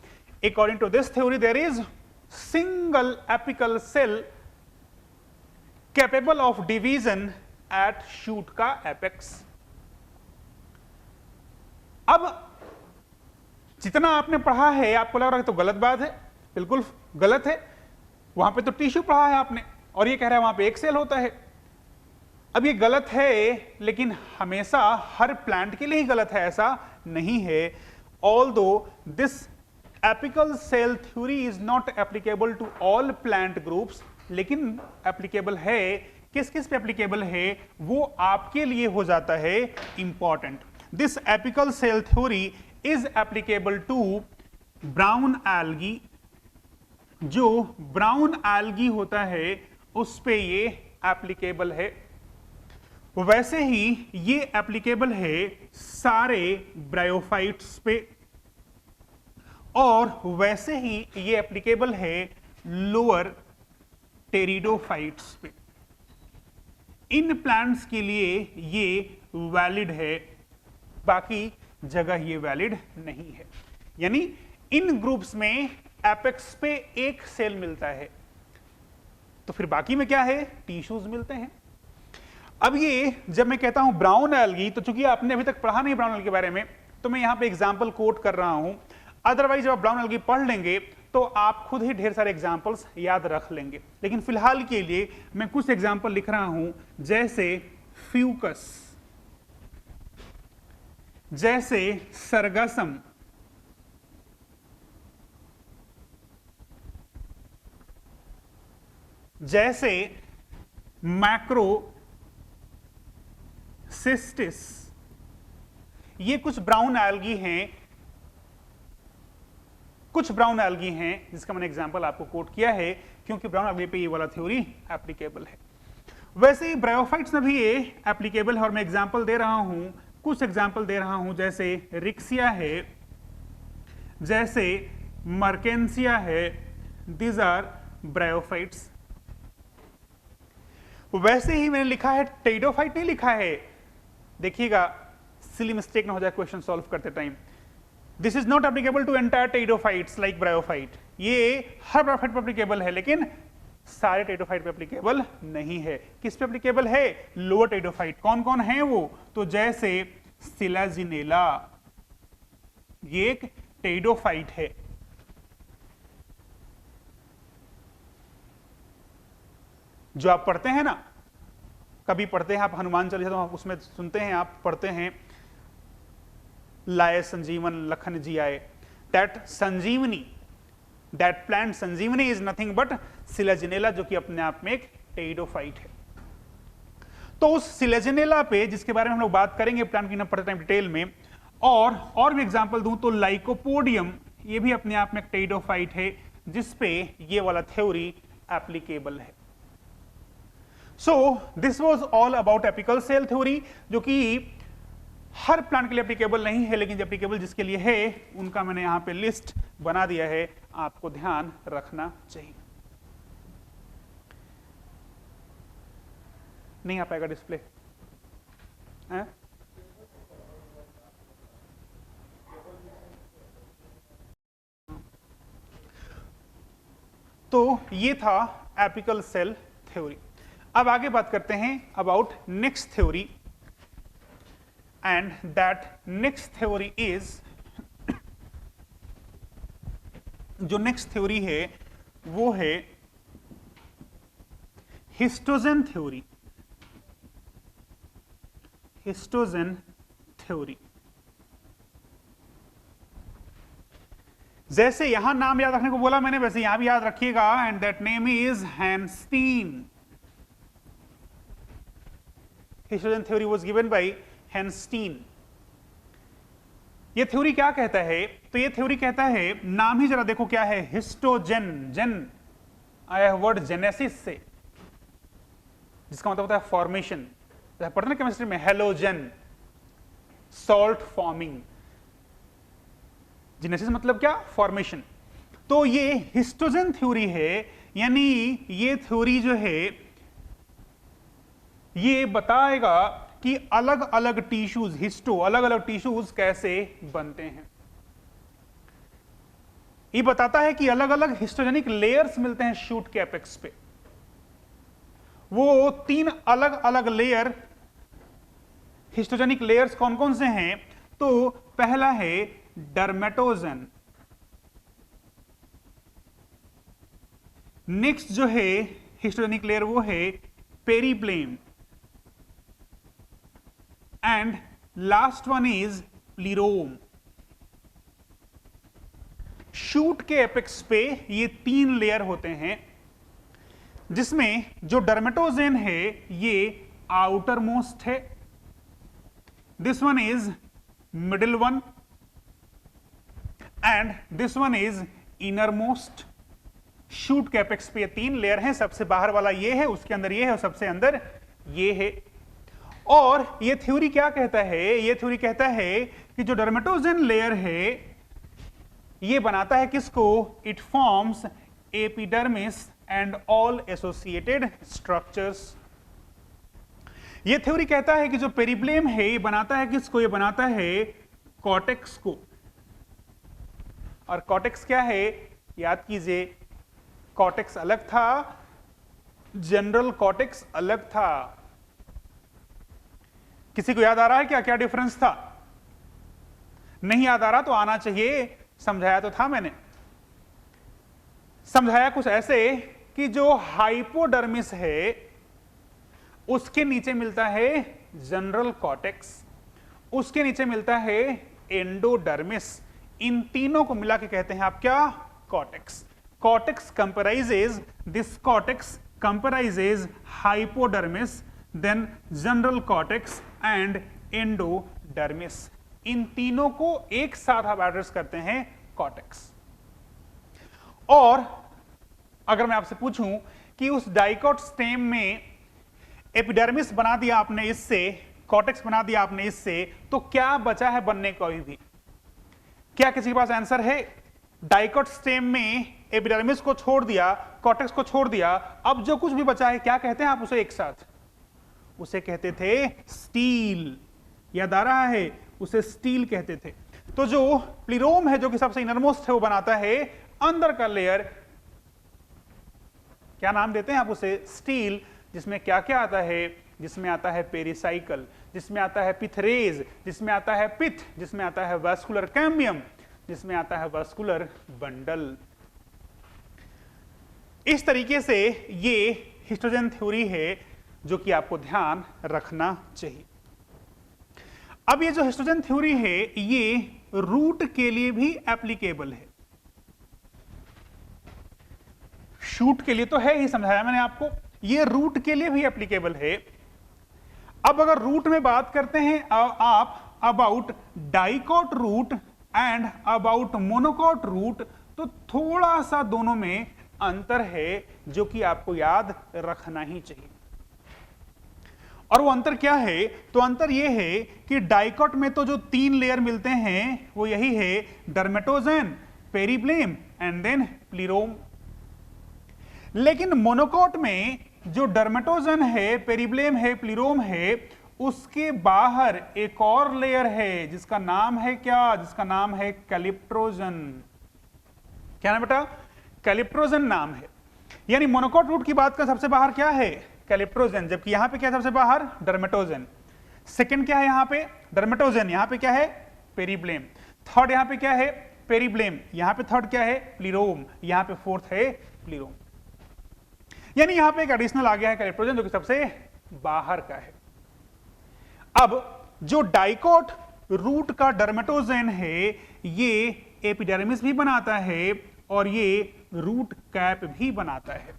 According to this theory, there is single apical cell capable of division at shoot का apex। अब जितना आपने पढ़ा है आपको लग रहा है तो गलत बात है, बिल्कुल गलत है। वहां पे तो टिश्यू पढ़ा है आपने, और ये कह रहा है वहां पे एक सेल होता है। अब ये गलत है, लेकिन हमेशा हर प्लांट के लिए ही गलत है ऐसा नहीं है। Although this apical cell theory is not applicable to all plant groups, लेकिन एप्लीकेबल है। किस किस पे एप्लीकेबल है वो आपके लिए हो जाता है important. This apical cell theory is applicable to brown algae. जो ब्राउन एल्गी होता है उस पे ये एप्लीकेबल है। वैसे ही ये एप्लीकेबल है सारे ब्रायोफाइट्स पे, और वैसे ही ये एप्लीकेबल है लोअर टेरिडोफाइट्स पे। इन प्लांट्स के लिए ये वैलिड है, बाकी जगह ये वैलिड नहीं है। यानी इन ग्रुप्स में एपेक्स पे एक सेल मिलता है, तो फिर बाकी में क्या है, टिश्यूज मिलते हैं। अब ये जब मैं कहता हूं ब्राउन एल्गी, तो चूंकि आपने अभी तक पढ़ा नहीं ब्राउन एल्गी के बारे में, तो मैं यहां पे एग्जांपल कोट कर रहा हूं। अदरवाइज जब आप ब्राउन एल्गी पढ़ लेंगे तो आप खुद ही ढेर सारे एग्जांपल्स याद रख लेंगे। लेकिन फिलहाल के लिए मैं कुछ एग्जांपल लिख रहा हूं, जैसे फ्यूकस, जैसे सरगसम, जैसे मैक्रोसिस्टिस। ये कुछ ब्राउन एल्गी हैं, कुछ ब्राउन एल्गी हैं जिसका मैंने एग्जांपल आपको कोट किया है, क्योंकि ब्राउन एल्गी पे ये वाला थ्योरी एप्लीकेबल है। वैसे ही ब्रायोफाइट्स में भी ये एप्लीकेबल है, और मैं एग्जांपल दे रहा हूं, कुछ एग्जांपल दे रहा हूं, जैसे रिक्सिया है, जैसे मर्केंसिया है, दीज आर ब्रायोफाइट्स। वैसे ही मैंने लिखा है, टेरिडोफाइट नहीं लिखा है, देखिएगा सिली मिस्टेक ना हो जाए क्वेश्चन सॉल्व करते time. This is not applicable to entire pteridophytes like bryophyte. ये हर ब्रायोफाइट पर एप्लीकेबल है, लेकिन सारे टेरिडोफाइट पे एप्लीकेबल नहीं है। किस पे एप्लीकेबल है, लोअर टेरिडोफाइट। कौन कौन है वो, तो जैसे सिलाजिनेला, ये एक टेरिडोफाइट है। जो आप पढ़ते हैं ना, कभी पढ़ते हैं आप हनुमान चालीसा, तो आप उसमें सुनते हैं, आप पढ़ते हैं लाए संजीवन लखन जी आए। That Sanjeevani, that plant Sanjeevani is nothing but selaginella, जो कि अपने आप में एक टेरिडोफाइट है। तो उस सिलाजिनेला पे, जिसके बारे में हम लोग बात करेंगे प्लांट की पढ़ते टाइम डिटेल में, और भी एग्जांपल दूं तो लाइकोपोडियम, ये भी अपने आप में एक टेरिडोफाइट है, जिसपे ये वाला थ्योरी एप्लीकेबल है। So this was all about apical cell theory, जो कि हर प्लांट के लिए एप्लीकेबल नहीं है, लेकिन एप्लीकेबल जिसके लिए है उनका मैंने यहां पे लिस्ट बना दिया है, आपको ध्यान रखना चाहिए। नहीं आ पाएगा डिस्प्ले है? तो ये था एपिकल सेल थ्योरी। अब आगे बात करते हैं about next theory, and that next theory is, जो नेक्स्ट थ्योरी है वो है हिस्टोजेन थ्योरी। हिस्टोजेन थ्योरी, जैसे यहां नाम याद रखने को बोला मैंने, वैसे यहां भी याद रखिएगा, and that name is Hanstein. Histogen theory was given by Hanstein. ये थ्योरी क्या कहता है, तो ये थ्योरी कहता है, नाम ही जरा देखो क्या है, हिस्टोजेन, जेन आया है वर्ड जेनेसिस से, जिसका मतलब होता है फॉर्मेशन। पढ़ते ना केमिस्ट्री में, हेलोजन, सॉल्ट फॉर्मिंग। जेनेसिस मतलब क्या, फॉर्मेशन। तो ये हिस्टोजेन थ्योरी है, यानी ये थ्योरी जो है ये बताएगा कि अलग अलग टिश्यूज, हिस्टो, अलग अलग टिश्यूज कैसे बनते हैं। ये बताता है कि अलग अलग हिस्टोजेनिक लेयर्स मिलते हैं शूट के एपेक्स पे। वो 3 अलग अलग लेयर, हिस्टोजेनिक लेयर्स कौन कौन से हैं, तो पहला है डर्मेटोजन, नेक्स्ट जो है हिस्टोजेनिक लेयर वो है periblem, and last one is plerome. Shoot के एपेक्स पे ये 3 लेयर होते हैं, जिसमें जो डर्मेटोजेन है ये आउटर मोस्ट है, this one is middle one, and this one is inner most. Shoot के एपेक्स पे ये 3 लेयर हैं, सबसे बाहर वाला ये है, उसके अंदर ये है, और सबसे अंदर ये है। और ये थ्योरी क्या कहता है, ये थ्योरी कहता है कि जो डर्मेटोजेन लेयर है ये बनाता है किसको? It forms epidermis and all associated structures. ये थ्योरी कहता है कि जो पेरिब्लेम है ये बनाता है किसको? ये बनाता है कॉर्टेक्स को। और कॉर्टेक्स क्या है? याद कीजिए, कॉर्टेक्स अलग था, जनरल कॉर्टेक्स अलग था। किसी को याद आ रहा है क्या क्या डिफरेंस था? नहीं याद आ रहा तो आना चाहिए, समझाया तो था मैंने। समझाया कुछ ऐसे कि जो हाइपोडर्मिस है उसके नीचे मिलता है जनरल कॉर्टेक्स, उसके नीचे मिलता है एंडोडर्मिस, इन तीनों को मिला के कहते हैं आप क्या? Cortex. Cortex comprises, this cortex comprises hypodermis, then general cortex and endodermis. इन तीनों को एक साथ आप एड्रेस करते हैं कॉर्टेक्स। और अगर मैं आपसे पूछूं कि उस डाइकोट स्टेम में एपिडर्मिस बना दिया आपने इससे, कॉर्टेक्स बना दिया आपने इससे, तो क्या बचा है बनने को? अभी भी क्या किसी के पास आंसर है? डाइकोट स्टेम में एपिडर्मिस को छोड़ दिया, कॉर्टेक्स को छोड़ दिया, अब जो कुछ भी बचा है क्या कहते हैं आप उसे? एक साथ उसे कहते थे स्टील। याद आ रहा है? उसे स्टील कहते थे। तो जो प्लीरोम है, जो कि सबसे इनरमोस्ट है, वो बनाता है अंदर का लेयर, क्या नाम देते हैं आप उसे? स्टील। जिसमें क्या क्या आता है? जिसमें आता है पेरिसाइकल, जिसमें आता है पिथरेज, जिसमें आता है पिथ, जिसमें आता है वास्कुलर कैम्बियम, जिसमें आता है वास्कुलर बंडल। इस तरीके से ये हिस्टोजन थ्योरी है जो कि आपको ध्यान रखना चाहिए। अब ये जो हिस्टोजन थ्योरी है ये रूट के लिए भी एप्लीकेबल है। शूट के लिए तो है ही, समझाया मैंने आपको, ये रूट के लिए भी एप्लीकेबल है। अब अगर रूट में बात करते हैं आप about dicot root and about monocot root, तो थोड़ा सा दोनों में अंतर है जो कि आपको याद रखना ही चाहिए। और वो अंतर क्या है? तो अंतर ये है कि डाइकोट में तो जो 3 लेयर मिलते हैं वो यही है, डर्मेटोजेन, पेरिब्लेम एंड देन प्लीरोम। लेकिन मोनोकोट में जो डर्मेटोजन है, पेरिब्लेम है, प्लीरोम है, उसके बाहर एक और लेयर है जिसका नाम है क्या? जिसका नाम है कैलिप्ट्रोजन। क्या नाम बेटा? कैलिप्ट्रोजन नाम है। यानी मोनोकोट रूट की बात का सबसे बाहर क्या है? कैलिप्ट्रोजन। जबकि यहां पे क्या है सबसे बाहर? डर्मेटोजन। सेकंड क्या है यहां पे? डर्मेटोजन। यहां पे क्या है? पेरिब्लेम। थर्ड यहां पे क्या है? पेरिब्लेम। यहां पे थर्ड क्या है? प्लीरोम। यहां पे फोर्थ है प्लीरोम। यानी यहां पे एक एडिशनल आ गया है कैलिप्ट्रोजन जो कि सबसे बाहर का है। अब जो डाइकोट रूट का डर्मेटोजेन है ये एपिडर्मिस भी बनाता है और ये रूट कैप भी बनाता है।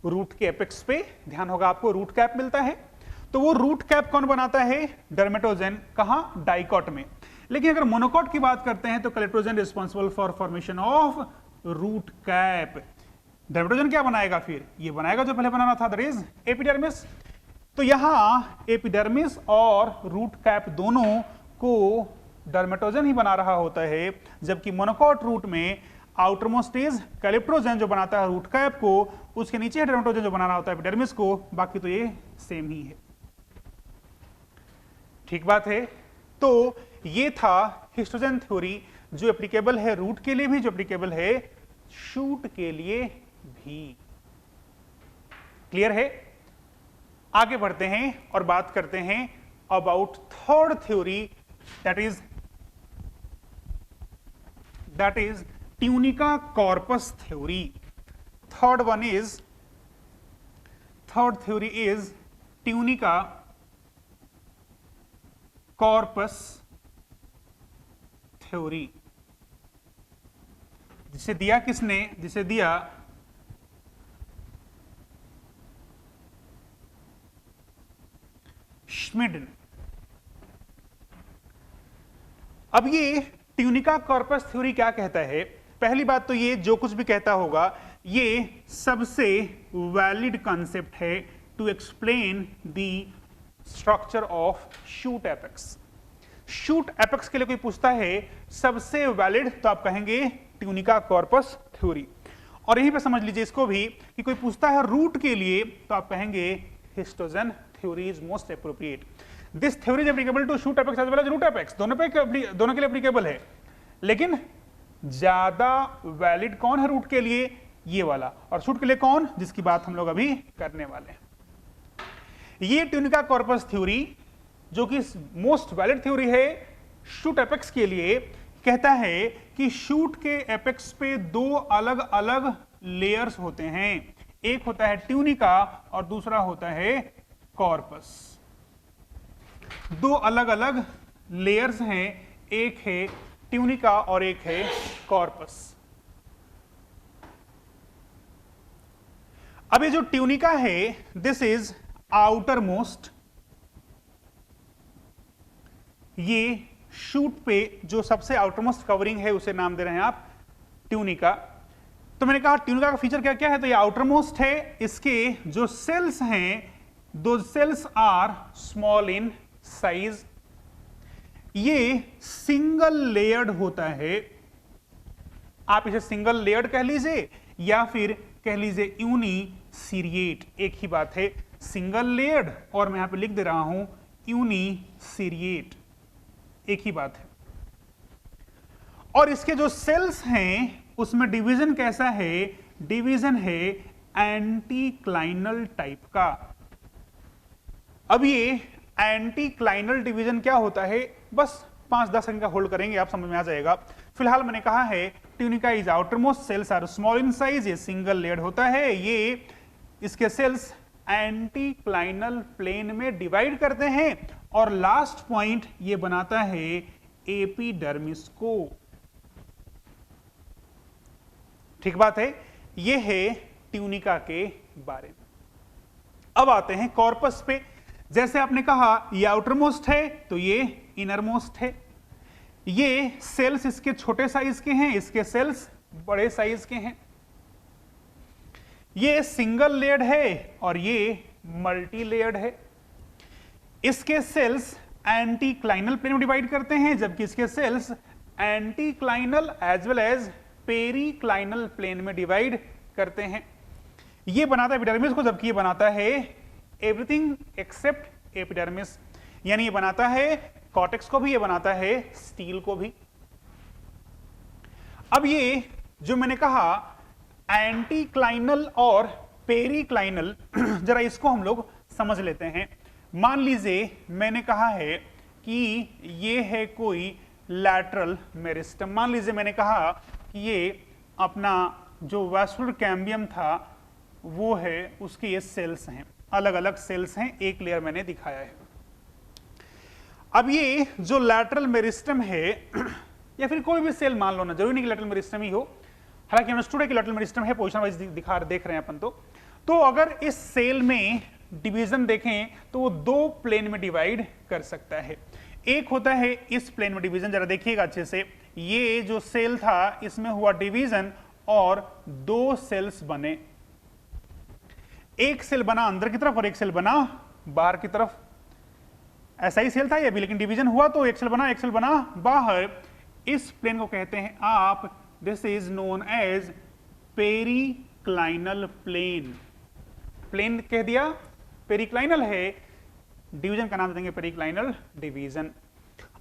रूट के एपेक्स पे ध्यान होगा आपको, रूट कैप मिलता है। तो वो रूट कैप कौन बनाता है? डर्मेटोजेन। कहां? डाइकोट में। लेकिन अगर मोनोकोट की बात करते हैं तो calyptrogen responsible for formation of root cap. Dermatogen क्या बनाएगा फिर? ये बनाएगा जो पहले बनाना था, दैट इज एपिडर्मिस। तो यहां एपिडर्मिस और रूट कैप दोनों को डर्मेटोजन ही बना रहा होता है, जबकि मोनोकोट रूट में आउटरमोस्ट इज कैलिप्ट्रोजन जो बनाता है रूट कैप को, उसके नीचे है डर्मेटोजन जो बना रहा होता है एपिडर्मिस को। बाकी तो ये सेम ही है। ठीक बात है। तो ये था हिस्टोजन थ्योरी जो एप्लीकेबल है रूट के लिए भी, जो एप्लीकेबल है शूट के लिए भी। क्लियर है? आगे बढ़ते हैं और बात करते हैं about third theory, that is tunica corpus theory. Third theory is tunica corpus theory. जिसे दिया किसने? जिसे दिया श्मिड ने। अब ये ट्यूनिका कॉर्पस थ्योरी क्या कहता है? पहली बात तो ये जो कुछ भी कहता होगा ये सबसे वैलिड कॉन्सेप्ट है to explain the structure of shoot apex. Shoot apex के लिए कोई पूछता है सबसे वैलिड, तो आप कहेंगे ट्यूनिका कॉर्पस थ्योरी। और यहीं पे समझ लीजिए इसको भी कि कोई पूछता है रूट के लिए, तो आप कहेंगे histogen theory is most appropriate. This theory is applicable to shoot apex as well as root apex, दोनों के लिए एप्लीकेबल है, लेकिन ज्यादा वैलिड कौन है रूट के लिए? ये वाला। और शूट के लिए कौन? जिसकी बात हम लोग अभी करने वाले हैं। ये ट्यूनिका कॉर्पस थ्योरी जो कि मोस्ट वैलिड थ्योरी है शूट एपेक्स के लिए, कहता है कि शूट के एपेक्स पे दो अलग अलग लेयर्स होते हैं, एक होता है ट्यूनिका और दूसरा होता है कॉर्पस। दो अलग अलग लेयर्स हैं, एक है ट्यूनिका और एक है कॉर्पस। अब ये जो ट्यूनिका है, दिस इज आउटर मोस्ट, ये शूट पे जो सबसे आउटरमोस्ट कवरिंग है उसे नाम दे रहे हैं आप ट्यूनिका। तो मैंने कहा ट्यूनिका का फीचर क्या क्या है, तो ये आउटरमोस्ट है, इसके जो सेल्स हैं दो cells are small in size, ये सिंगल लेयर्ड होता है, आप इसे सिंगल लेयर्ड कह लीजिए या फिर कह लीजिए यूनिसीरिएट, एक ही बात है, सिंगल लेयर्ड और मैं यहां पे लिख दे रहा हूं यूनिसीरिएट, एक ही बात है। और इसके जो सेल्स हैं उसमें डिवीजन कैसा है? डिवीजन है एंटीक्लाइनल टाइप का। अब ये एंटीक्लाइनल डिवीजन क्या होता है, बस 5-10 सेकंड का होल्ड करेंगे, आप समझ में आ जाएगा। फिलहाल मैंने कहा है tunica is outermost, cells are small in size, ये सिंगल लेयर्ड होता है, ये इसके सेल्स एंटीक्लाइनल प्लेन में डिवाइड करते हैं और लास्ट पॉइंट ये बनाता है एपिडर्मिस को। ठीक बात है, ये है ट्यूनिका के बारे में। अब आते हैं कॉर्पस पे। जैसे आपने कहा ये आउटरमोस्ट है तो ये इनरमोस्ट है, ये सेल्स इसके छोटे साइज के हैं, इसके सेल्स बड़े साइज के हैं, ये सिंगल लेयर्ड है और ये मल्टी लेयर्ड है, इसके सेल्स एंटीक्लाइनल प्लेन में डिवाइड करते हैं जबकि इसके cells anticlinal as well as periclinal plane में डिवाइड करते हैं। ये बनाता है एपिडर्मिस को जबकि ये बनाता है एवरीथिंग एक्सेप्ट एपिडर्मिस, यानी ये बनाता है कॉर्टेक्स को भी, ये बनाता है स्टील को भी। अब ये जो मैंने कहा एंटीक्लाइनल और पेरीक्लाइनल, जरा इसको हम लोग समझ लेते हैं। मान लीजिए मैंने कहा है कि ये है कोई लैटरल मेरिस्टम, मान लीजिए मैंने कहा कि ये अपना जो वैस्कुलर कैम्बियम था वो है, उसके ये सेल्स हैं, अलग अलग सेल्स हैं, एक लेयर मैंने दिखाया है। अब ये जो लैटरल मेरिस्टम है या फिर कोई भी सेल मान लो ना, जरूरी नहीं कि लैटरल मेरिस्टम ही हो, हालांकि अंडरस्टूड है कि लैटरल मेरिस्टम है, पोजीशन वाइज देख रहे हैं अपन। तो अगर इस सेल में डिवीजन देखें तो वो दो प्लेन में डिवाइड कर सकता है। एक होता है इस प्लेन में डिवीजन, जरा देखिएगा अच्छे से, ये जो सेल था इसमें हुआ डिवीजन और दो सेल्स बने, एक सेल बना अंदर की तरफ और एक सेल बना बाहर की तरफ। ऐसा ही सेल था ये भी, लेकिन डिवीजन हुआ तो एक सेल बना, एक सेल बना बाहर। इस प्लेन को कहते हैं आप, this is known as periclinal plane. Plane कह दिया, पेरीक्लाइनल है, डिवीजन का नाम देंगे पेरीक्लाइनल डिवीजन।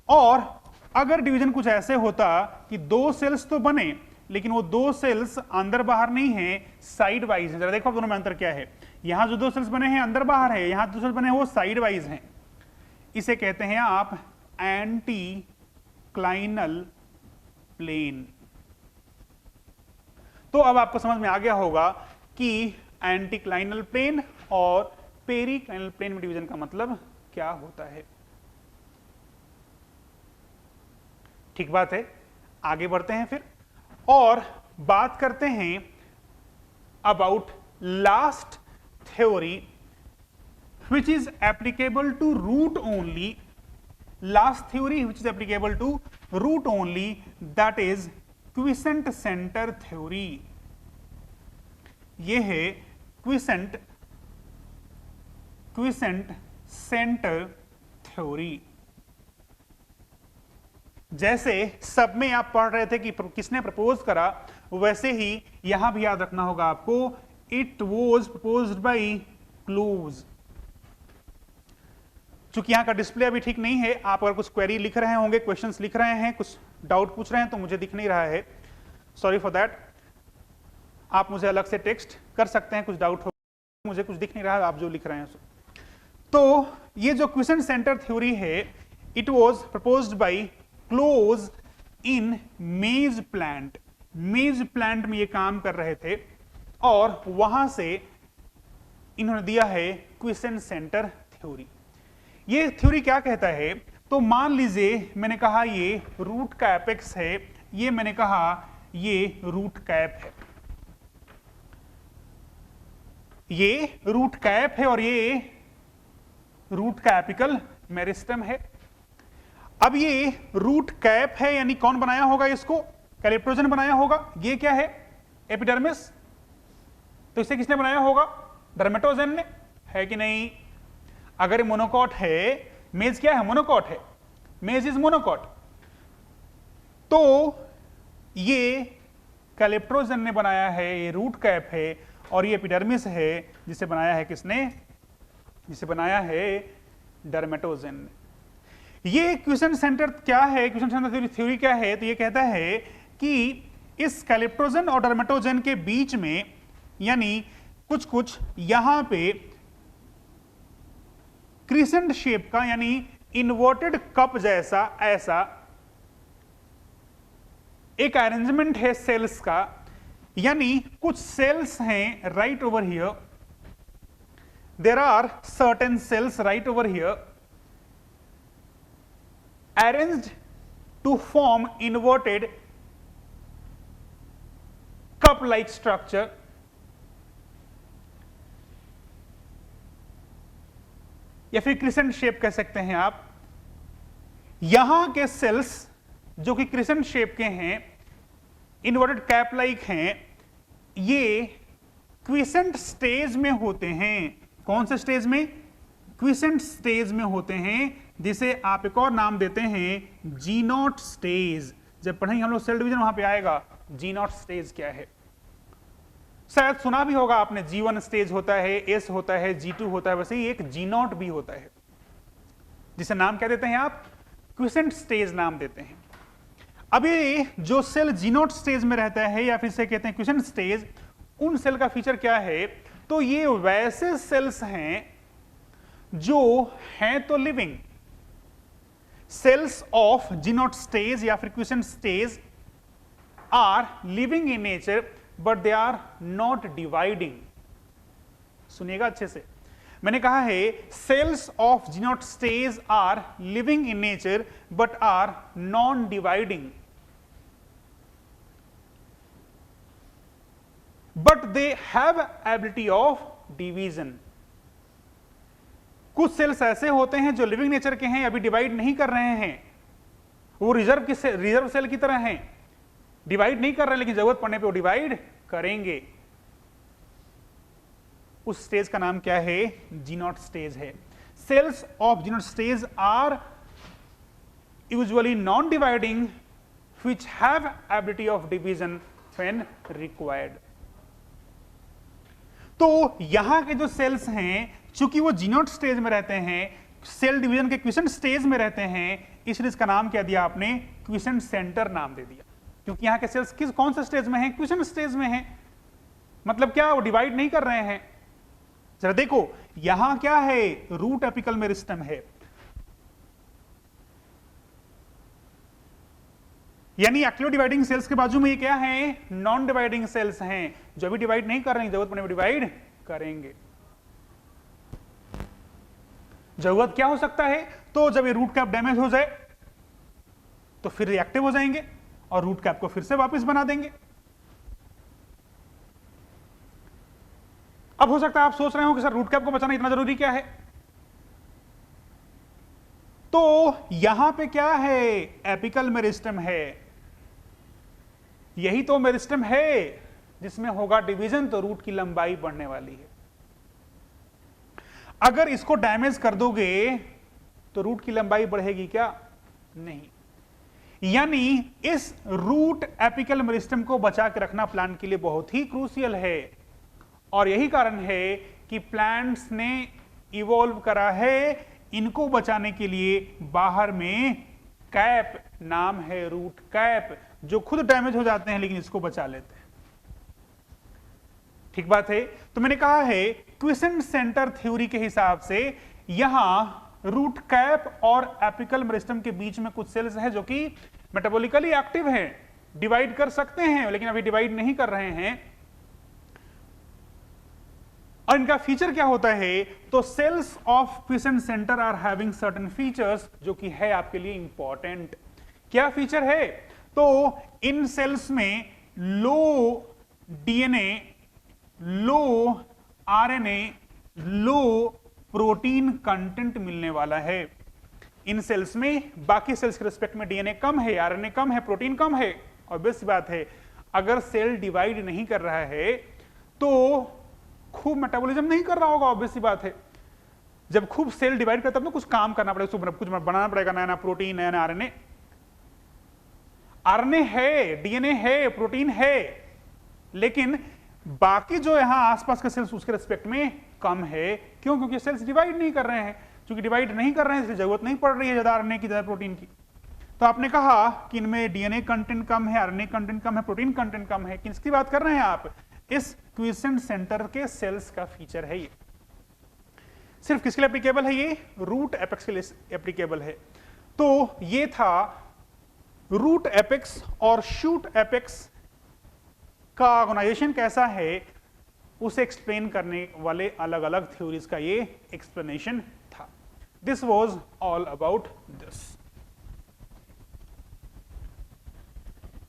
और अगर डिवीजन कुछ ऐसे होता कि दो सेल्स तो बने लेकिन वो दो सेल्स अंदर बाहर नहीं है, साइड वाइज है, जरा देखो दोनों में अंतर क्या है। यहां जो दो सेल्स बने हैं अंदर बाहर है, यहां दो सेल्स बने हैं वो साइड वाइज हैं, इसे कहते हैं आप एंटीक्लाइनल प्लेन। तो अब आपको समझ में आ गया होगा कि एंटीक्लाइनल प्लेन और पेरीक्लाइनल प्लेन में डिवीजन का मतलब क्या होता है। ठीक बात है, आगे बढ़ते हैं फिर और बात करते हैं about last theory which is applicable to root only, last theory which is applicable to root only, that is quiescent centre theory. ये है क्विसेंट सेंटर थ्योरी। जैसे सब में आप पढ़ रहे थे कि किसने प्रपोज करा, वैसे ही यहां भी याद रखना होगा आपको, it was proposed by close. चूंकि यहां का डिस्प्ले अभी ठीक नहीं है, आप अगर कुछ क्वेरी लिख रहे होंगे, क्वेश्चंस लिख रहे हैं, कुछ डाउट पूछ रहे हैं, तो मुझे दिख नहीं रहा है, सॉरी फॉर दैट। आप मुझे अलग से टेक्स्ट कर सकते हैं, कुछ डाउट हो, मुझे कुछ दिख नहीं रहा है, आप जो लिख रहे हैं। तो ये जो क्वेश्चन सेंटर थ्योरी है, it was proposed by close in मेज प्लांट। मेज प्लांट में ये काम कर रहे थे और वहां से इन्होंने दिया है क्वेश्चन सेंटर थ्योरी। ये थ्योरी क्या कहता है, तो मान लीजिए मैंने कहा ये रूट का एपेक्स है, ये मैंने कहा ये रूट कैप है, ये रूट कैप है और ये रूट का एपिकल मेरिस्टम है। अब ये रूट कैप है, यानी कौन बनाया होगा इसको, कैलेप्टोजन बनाया होगा। ये क्या है, एपिडर्मिस, तो इसे किसने बनाया होगा, डर्मेटोजन ने, है कि नहीं। अगर मोनोकॉट है, मेज क्या है, मोनोकॉट है, मेज इज मोनोकॉट, तो ये कैलेप्टोजन ने बनाया है, ये रूट कैप है, और ये एपिडर्मिस है जिसे बनाया है किसने, जिसे बनाया है डर्मेटोजन ने। ये क्वेश्चन सेंटर क्या है, क्वेश्चन सेंटर थ्योरी क्या है, तो ये कहता है कि इस कैलेप्टोजन और डर्मेटोजन के बीच में, यानी कुछ कुछ यहां पे क्रिसेंट शेप का, यानी इन्वर्टेड कप जैसा ऐसा एक अरेंजमेंट है सेल्स का, यानी कुछ सेल्स हैं right over here, there are certain cells right over here arranged to form inverted cup like structure. या फिर क्रिसेंट शेप कह सकते हैं आप। यहां के सेल्स जो कि क्रिसेंट शेप के हैं, इन्वर्टेड कैप लाइक हैं, ये क्विसेंट स्टेज में होते हैं। कौन से स्टेज में, क्विसेंट स्टेज में होते हैं, जिसे आप एक और नाम देते हैं जी नॉट स्टेज। जब पढ़ेंगे हम लोग सेल डिवीजन, वहां पे आएगा जी नॉट स्टेज क्या है। शायद सुना भी होगा आपने, G1 स्टेज होता है, S होता है, G2 होता है, वैसे ही एक G0 भी होता है, जिसे नाम क्या देते हैं आप, क्विसेंट स्टेज नाम देते हैं। अब ये जो सेल G0 स्टेज में रहता है, या फिर से कहते हैं क्विसेंट स्टेज, उन सेल का फीचर क्या है, तो ये वैसे सेल्स हैं जो हैं तो living. Sales of G0 stage या फिर quiescent stage are living in nature, but they are not dividing. सुनिएगा अच्छे से, मैंने कहा है cells of G0 stage are living in nature but are non dividing, but they have ability of division. कुछ cells ऐसे होते हैं जो लिविंग नेचर के हैं, अभी डिवाइड नहीं कर रहे हैं, वो रिजर्व सेल की तरह हैं, डिवाइड नहीं कर रहे, लेकिन जरूरत पड़ने पे वो डिवाइड करेंगे। उस स्टेज का नाम क्या है, G0 स्टेज है। Cells of G0 stage are usually non dividing which have ability of division when required. तो यहां के जो सेल्स हैं, चूंकि वो G0 स्टेज में रहते हैं, सेल डिवीजन के क्विसेंट स्टेज में रहते हैं, इसलिए इसका नाम क्या दिया आपने, क्विसेंट सेंटर नाम दे दिया, क्योंकि यहां के सेल्स कौन से स्टेज में हैं, क्विसेंट स्टेज में हैं। मतलब क्या, वो डिवाइड नहीं कर रहे हैं। जरा देखो यहां क्या है, रूट एपिकल मेरिस्टम है, यानी एक्टिव डिवाइडिंग सेल्स के बाजू में ये क्या है, नॉन डिवाइडिंग सेल्स हैं, जो अभी डिवाइड नहीं कर रहे हैं, जरूरत पड़ने पर डिवाइड करेंगे। जरूरत क्या हो सकता है, तो जब ये रूट कैप डैमेज हो जाए तो फिर रिएक्टिव हो जाएंगे और रूट कैप को फिर से वापस बना देंगे। अब हो सकता है आप सोच रहे हो कि सर रूट कैप को बचाना इतना जरूरी क्या है, तो यहां पे क्या है, एपिकल मेरिस्टम है। यही तो मेरिस्टम है जिसमें होगा डिवीजन, तो रूट की लंबाई बढ़ने वाली है। अगर इसको डैमेज कर दोगे तो रूट की लंबाई बढ़ेगी क्या, नहीं। यानी इस रूट एपिकल मेरिस्टम को बचा के रखना प्लांट के लिए बहुत ही क्रूशियल है, और यही कारण है कि प्लांट्स ने इवॉल्व करा है इनको बचाने के लिए। बाहर में कैप नाम है रूट कैप, जो खुद डैमेज हो जाते हैं लेकिन इसको बचा लेते हैं। ठीक बात है। तो मैंने कहा है क्विसेंट सेंटर थ्योरी के हिसाब से यहां रूट कैप और एपिकल मेरिस्टम के बीच में कुछ सेल्स है जो कि मेटाबॉलिकली एक्टिव हैं, डिवाइड कर सकते हैं, लेकिन अभी डिवाइड नहीं कर रहे हैं। और इनका फीचर क्या होता है? तो cells of quiescent centre are having certain features, जो कि है आपके लिए इंपॉर्टेंट। क्या फीचर है? तो इन सेल्स में लो डीएनए, लो आरएनए, लो प्रोटीन कंटेंट मिलने वाला है। इन सेल्स में बाकी सेल्स के रिस्पेक्ट में डीएनए कम है, आरएनए कम है, प्रोटीन कम है। ऑब्वियस बात है, अगर सेल डिवाइड नहीं कर रहा है तो खूब मेटाबॉलिज्म नहीं कर रहा होगा। ऑब्वियस बात है, जब खूब सेल डिवाइड करता है तो कुछ काम करना पड़ेगा, कुछ बनाना पड़ेगा, नया नया प्रोटीन, नया नया आरएनए। आरएनए है, डीएनए है, प्रोटीन है, लेकिन बाकी जो यहां आसपास के सेल्स उसके रिस्पेक्ट में कम है। क्यों? क्योंकि सेल्स डिवाइड नहीं कर रहे हैं। क्योंकि डिवाइड नहीं कर रहे हैं इसलिए जरूरत नहीं पड़ रही है ज्यादा आरएनए की, ज्यादा प्रोटीन की। तो आपने कहा कि इनमें डीएनए कंटेंट कम है, आरएनए कंटेंट कम है, प्रोटीन कंटेंट कम है। किसकी बात कर रहे हैं आप? इस क्विसेंट सेंटर के सेल्स का फीचर है ये। सिर्फ किसके लिए एप्लीकेबल है? ये रूट एपेक्स के लिए एप्लीकेबल है। तो ये था रूट एपेक्स और शूट एपेक्स का ऑर्गेनाइजेशन कैसा है उसे एक्सप्लेन करने वाले अलग अलग थ्योरीज का ये एक्सप्लेनेशन था। This was all about this.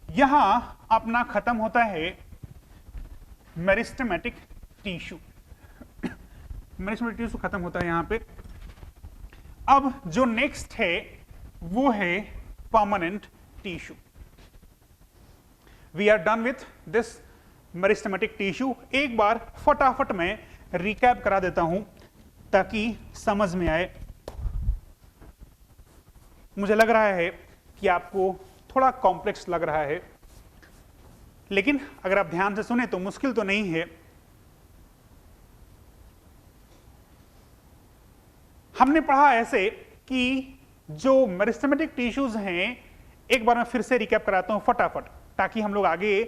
यहां अपना खत्म होता है मेरिस्टेमेटिक टिश्यू। मेरिस्टेमेटिक टिश्यू खत्म होता है यहां पे। अब जो नेक्स्ट है वो है permanent tissue. We are done with this meristematic tissue. एक बार फटाफट में रिकैप करा देता हूं ताकि समझ में आए। मुझे लग रहा है कि आपको थोड़ा कॉम्प्लेक्स लग रहा है, लेकिन अगर आप ध्यान से सुने तो मुश्किल तो नहीं है। हमने पढ़ा ऐसे कि जो मेरिस्टेमेटिक टिश्यूज हैं, एक बार मैं फिर से रिकैप कराता हूं फटाफट, ताकि हम लोग आगे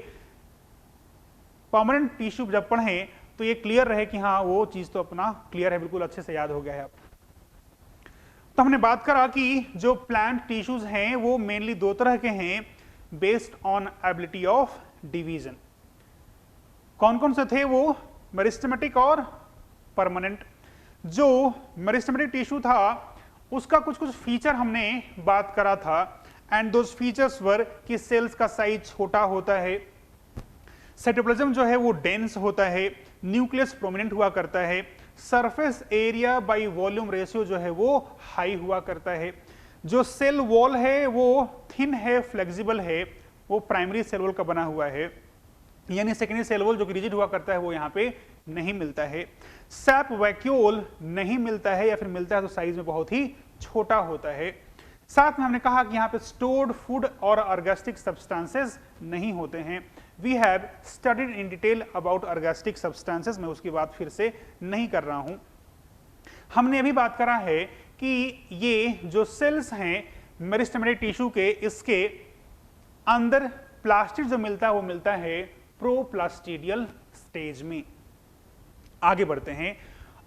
परमानेंट टिश्यू जब पढ़ें तो ये क्लियर रहे कि हाँ वो चीज तो अपना क्लियर है, बिल्कुल अच्छे से याद हो गया है। तो हमने बात करा कि जो प्लांट टिश्यूज हैं वो मेनली दो तरह के हैं, based on ability of division. कौन कौन से थे वो? मेरिस्टेमेटिक और परमानेंट। जो मेरिस्टेमेटिक टिश्यू था उसका कुछ कुछ फीचर हमने बात करा था, एंड दोज फीचर्स वर कि सेल्स का साइज छोटा होता है, साइटोप्लाज्म जो है वो डेंस होता है, न्यूक्लियस प्रोमिनेंट हुआ करता है, surface area by volume ratio जो है वो हाई हुआ करता है, जो सेल वॉल है वो थिन है, फ्लेक्सिबल है, वो प्राइमरी सेल वॉल का बना हुआ है, यानी सेकेंडरी सेल वॉल जो कि रिजिड हुआ करता है वो यहाँ पे नहीं मिलता है। सैप वैक्यूल नहीं मिलता है, या फिर मिलता है तो साइज में बहुत ही छोटा होता है। साथ में हमने कहा कि यहाँ पे स्टोर्ड फूड और ऑर्गेस्टिक सब्सटेंसेस नहीं होते हैं। We have studied in detail about orgastic substances, मैं उसकी बात फिर से नहीं कर रहा हूं। हमने अभी बात करा है कि ये जो सेल्स हैं मेरिस्टेमेटिक टिश्यू के, इसके अंदर प्लास्टिड जो मिलता है वो मिलता है प्रोप्लास्टिडियल स्टेज में। आगे बढ़ते हैं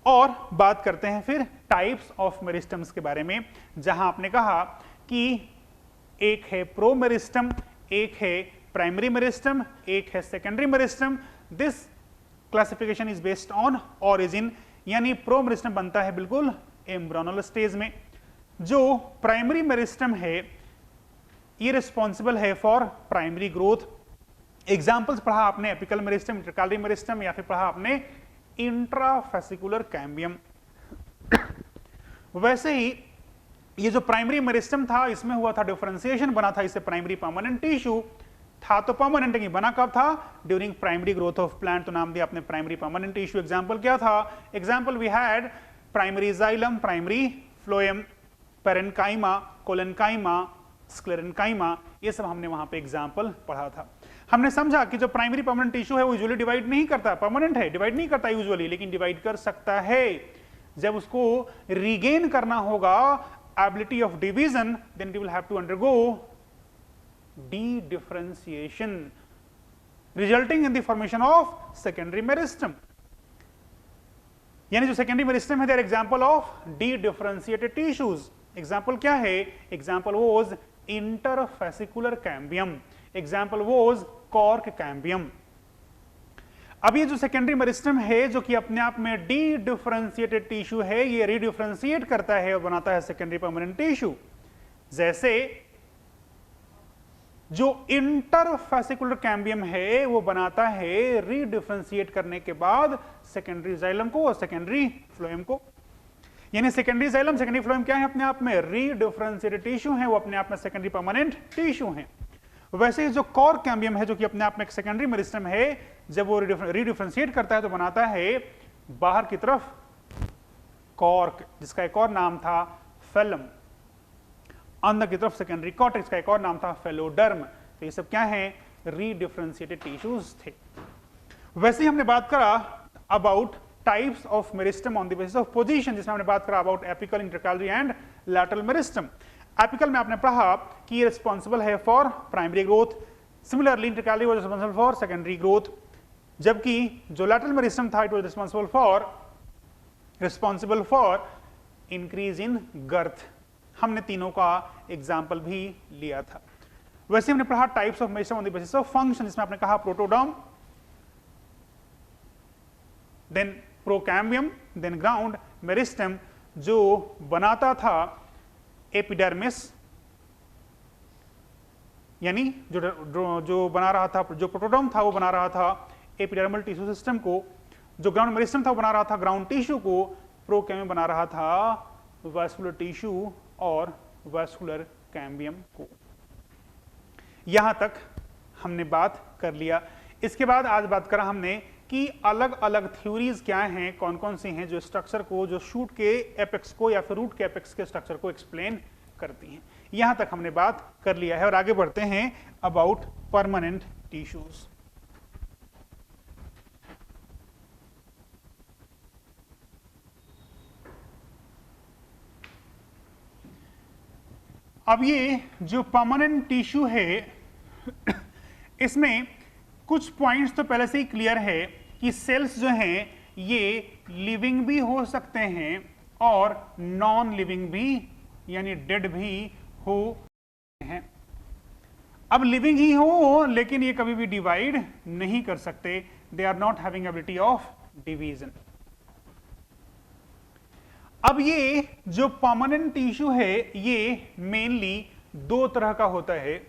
और बात करते हैं फिर टाइप्स ऑफ मेरिस्टम्स के बारे में, जहां आपने कहा कि एक है प्रो मेरिस्टम, एक है प्राइमरी मेरिस्टम, एक है secondary meristem. This classification is based on origin, यानी प्रो मेरिस्टम बनता है बिल्कुल एम्ब्रियोनल स्टेज में। जो प्राइमरी मेरिस्टम है ये रिस्पॉन्सिबल है फॉर प्राइमरी ग्रोथ। एग्जाम्पल्स पढ़ा आपने एपिकल मेरिस्टम, इंटरकालरी मेरिस्टम, या फिर पढ़ा आपने इंट्राफेसिकुलर कैम्बियम। वैसे ही ये जो प्राइमरी मेरिस्टम था इसमें हुआ था डिफरेंशिएशन, बना था इससे प्राइमरी परमानेंट टिश्यू। था तो परमानेंट, लेकिन बना कब था? During primary growth of plant, तो नाम दिया आपने प्राइमरी परमानेंट टिश्यू। एग्जांपल क्या था? Example we had primary xylem, primary phloem, parenchyma, collenchyma, sclerenchyma, ये सब हमने वहां पे एग्जाम्पल पढ़ा था। हमने समझा कि जो प्राइमरी परमानेंट टिश्यू है वो यूजुअली डिवाइड नहीं करता, परमानेंट है, डिवाइड नहीं करता यूजुअली, लेकिन डिवाइड कर सकता है। जब उसको रिगेन करना होगा ability of division, then it will have to undergo dedifferentiation resulting in the formation of secondary meristem. यानी जो सेकेंडरी मेरिस्टम है they are example of dedifferentiated tissues. Example क्या है? Example was interfascicular cambium, example was cork cambium. अब ये जो secondary meristem है जो कि अपने आप में डी डिफरेंशिएटेड टिश्यू है, ये रीडिफरेंशिएट करता है और बनाता है सेकेंडरी परमानेंट टिश्यू। जैसे जो इंटरफेसिकुलर कैम्बियम है वो बनाता है रीडिफरेंशिएट करने के बाद सेकेंडरी जाइलम को और सेकेंडरी फ्लोएम को। यानी सेकेंडरी जाइलम, सेकेंडरी फ्लोएम क्या है? अपने आप में रीडिफरेंशिएटेड टिश्यू है, वो अपने आप में सेकेंडरी परमानेंट टिश्यू है। वैसे ही जो कॉर्क कैम्बियम है जो कि अपने आप में एक सेकेंडरी मेरिस्टम है, जब वो रीडिफरेंशिएट करता है तो बनाता है बाहर की तरफ कॉर्क, जिसका एक और नाम था फेलम, अंदर की तरफ सेकेंडरी कॉर्टेक्स का एक और नाम था फेलोडर्म। तो ये सब क्या है? रीडिफरेंशिएटेड टिश्यूज थे। वैसे ही हमने बात करा about types of meristem on the basis of position, जिसमें हमने बात करा about apical, intercalary and lateral meristem. Apical में आपने पढ़ा कि ये रिस्पॉन्सिबल है for primary growth, similarly intercalary was responsible for secondary growth, जबकि जो लैटरल मेरिस्टम था it was responsible for increase in girth. हमने तीनों का एग्जाम्पल भी लिया था। वैसे हमने पढ़ा types of meristem on the basis of function, जिसमें आपने कहा protoderm, then procambium, then ground meristem जो बनाता था एपिडर्मिस, यानी जो बना रहा था, जो प्रोटोडर्म था वो बना रहा था एपिडर्मल टिश्यू सिस्टम को, जो ग्राउंड मेरिस्टम था वो बना रहा था ग्राउंड टिश्यू को, प्रोकैम्बियम बना रहा था वास्कुलर टिश्यू और वास्कुलर कैम्बियम को। यहां तक हमने बात कर लिया। इसके बाद आज बात करा हमने कि अलग अलग थ्योरीज क्या हैं, कौन कौन सी हैं जो स्ट्रक्चर को, जो शूट के एपेक्स को या फिर रूट के एपेक्स के स्ट्रक्चर को एक्सप्लेन करती हैं। यहां तक हमने बात कर लिया है और आगे बढ़ते हैं अबाउट परमानेंट टिश्यूज। अब ये जो परमानेंट टिश्यू है इसमें कुछ पॉइंट्स तो पहले से ही क्लियर है कि सेल्स जो हैं ये लिविंग भी हो सकते हैं और नॉन लिविंग भी, यानी डेड भी हो हैं। अब लिविंग ही हो लेकिन ये कभी भी डिवाइड नहीं कर सकते, they are not having ability of division. अब ये जो परमानेंट टिश्यू है ये मेनली दो तरह का होता है।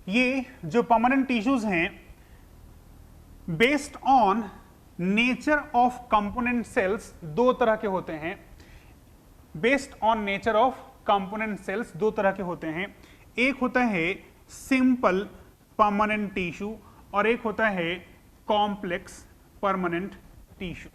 ये जो परमानेंट टिश्यूज हैं based on nature of component cells दो तरह के होते हैं। Based on nature of component cells दो तरह के होते हैं, एक होता है सिंपल परमानेंट टिश्यू और एक होता है कॉम्प्लेक्स परमानेंट टिश्यू।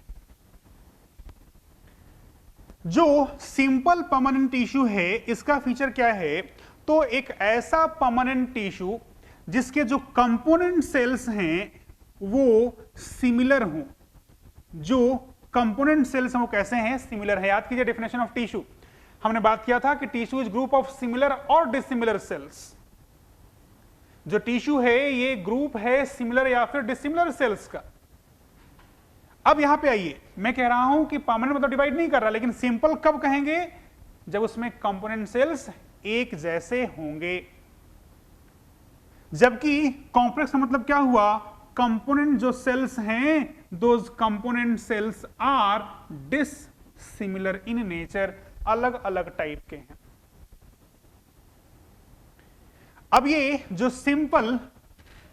जो सिंपल परमानेंट टिश्यू है इसका फीचर क्या है? तो एक ऐसा परमानेंट टिश्यू जिसके जो कंपोनेंट सेल्स हैं वो सिमिलर हों। जो कंपोनेंट सेल्स हैं वो कैसे हैं? सिमिलर है। याद कीजिए डेफिनेशन ऑफ टिश्यू, हमने बात किया था कि tissue is group of similar और डिसिमिलर सेल्स। जो टिश्यू है ये ग्रुप है सिमिलर या फिर डिसिमिलर सेल्स का। अब यहां पे आइए, मैं कह रहा हूं कि परमानेंट मतलब डिवाइड नहीं कर रहा, लेकिन सिंपल कब कहेंगे? जब उसमें कंपोनेंट सेल्स एक जैसे होंगे। जबकि कॉम्प्लेक्स का मतलब क्या हुआ? कंपोनेंट जो सेल्स हैं those component cells are dissimilar in nature, अलग अलग टाइप के हैं। अब ये जो सिंपल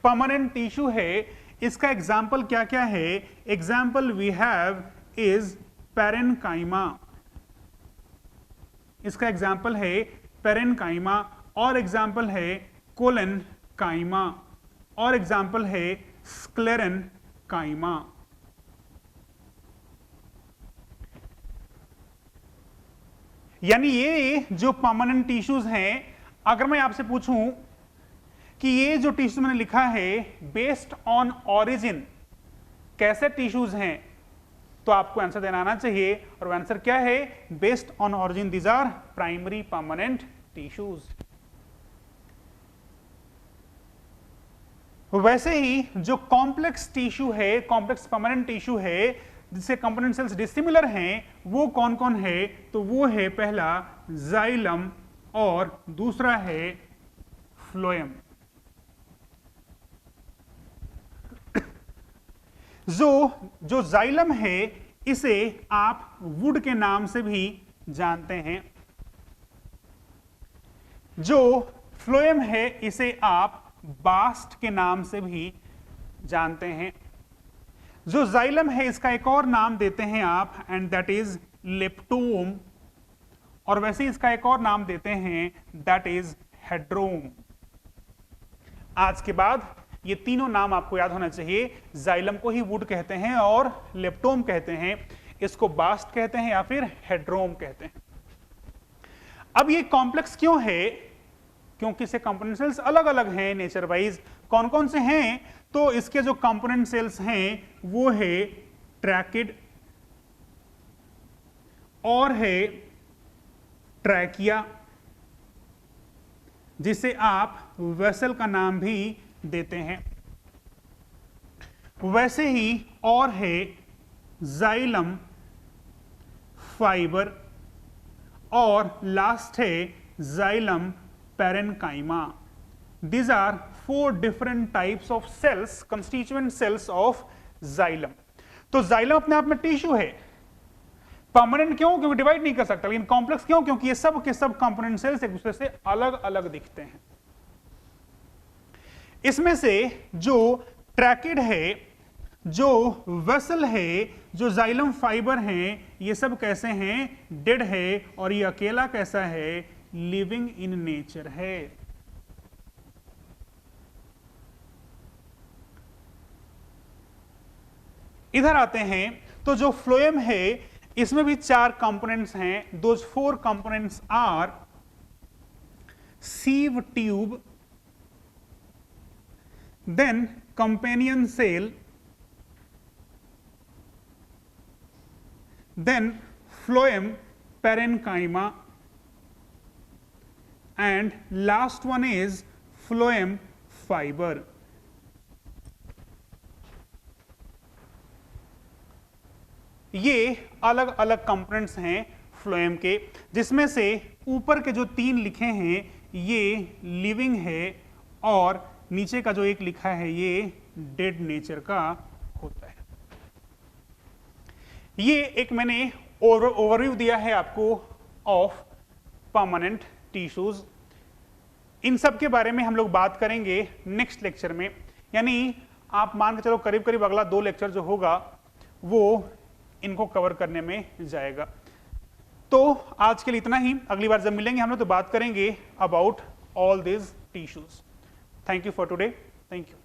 परमानेंट टिश्यू है इसका एग्जाम्पल क्या क्या है? Example we have is parenchyma, इसका एग्जाम्पल है पैरेनकाइमा, और एग्जाम्पल है कोलेनकाइमा, और एग्जाम्पल है स्क्लेरेनकाइमा। यानी ये जो परमानेंट टिश्यूज हैं, अगर मैं आपसे पूछूं कि ये जो टिश्यूज मैंने लिखा है बेस्ड ऑन ऑरिजिन कैसे टिश्यूज हैं, तो आपको आंसर देना आना चाहिए, और वो आंसर क्या है? Based on origin these are primary permanent tissues. वैसे ही जो कॉम्प्लेक्स टिश्यू है, कॉम्प्लेक्स परमानेंट टिश्यू है जिससे कंपोनेंट सेल्स डिसिमिलर हैं, वो कौन कौन है? तो वो है पहला जाइलम और दूसरा है फ्लोएम। जो जाइलम है इसे आप वुड के नाम से भी जानते हैं, जो फ्लोएम है इसे आप बास्ट के नाम से भी जानते हैं। जो जाइलम है इसका एक और नाम देते हैं आप, एंड दैट इज लेप्टोम, और वैसे इसका एक और नाम देते हैं दैट इज हेड्रोम। आज के बाद ये तीनों नाम आपको याद होना चाहिए। जाइलम को ही वुड कहते हैं और लेप्टोम कहते हैं, इसको बास्ट कहते हैं या फिर हेड्रोम कहते हैं। अब ये कॉम्प्लेक्स क्यों है? क्योंकि इसके कंपोनेंट सेल्स अलग अलग हैं नेचर वाइज। कौन कौन से हैं? तो इसके जो कंपोनेंट सेल्स हैं वो है ट्रैकिड, और है ट्रैकिया, जिसे आप वेसल का नाम भी देते हैं। वैसे ही और है जाइलम फाइबर, और लास्ट है xylem parenchyma. These are 4 different types of cells, constituent cells of xylem. तो जाइलम अपने आप में टिश्यू है। परमानेंट क्यों? क्योंकि डिवाइड नहीं कर सकता। लेकिन कॉम्प्लेक्स क्यों? क्योंकि ये सब के सब कंपोनेंट सेल्स एक दूसरे से अलग अलग दिखते हैं। इसमें से जो ट्रैकिड है, जो वेसल है, जो जाइलम फाइबर हैं, ये सब कैसे हैं? डेड है, और ये अकेला कैसा है? लिविंग इन नेचर है। इधर आते हैं तो जो फ्लोएम है इसमें भी 4 कंपोनेंट्स हैं। Those 4 components are sieve tube, then companion cell, then phloem parenchyma, and last one is phloem fiber. ये अलग अलग कंपोनेंट्स हैं फ्लोएम के, जिसमें से ऊपर के जो 3 लिखे हैं ये लिविंग है, और नीचे का जो एक लिखा है ये डेड नेचर का होता है। ये एक मैंने ओवरव्यू दिया है आपको ऑफ परमानेंट टिश्यूज। इन सब के बारे में हम लोग बात करेंगे नेक्स्ट लेक्चर में, यानी आप मान के चलो करीब करीब अगला 2 लेक्चर जो होगा वो इनको कवर करने में जाएगा। तो आज के लिए इतना ही। अगली बार जब मिलेंगे हम लोग तो बात करेंगे about all this tissues. Thank you for today. Thank you.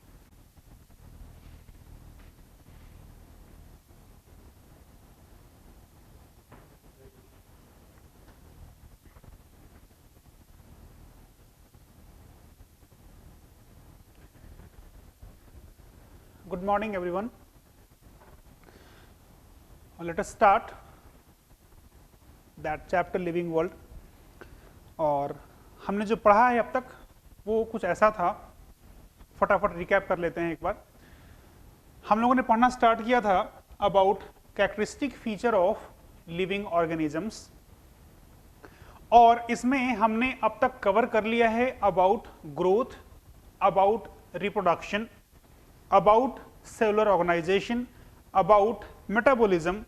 Good morning everyone. Let us start that chapter living world. और हमने जो पढ़ा है अब तक वो कुछ ऐसा था, फटाफट रिकैप कर लेते हैं एक बार। हम लोगों ने पढ़ना स्टार्ट किया था about characteristic feature of living organisms, और इसमें हमने अब तक कवर कर लिया है about growth, about reproduction, about cellular organisation, about metabolism,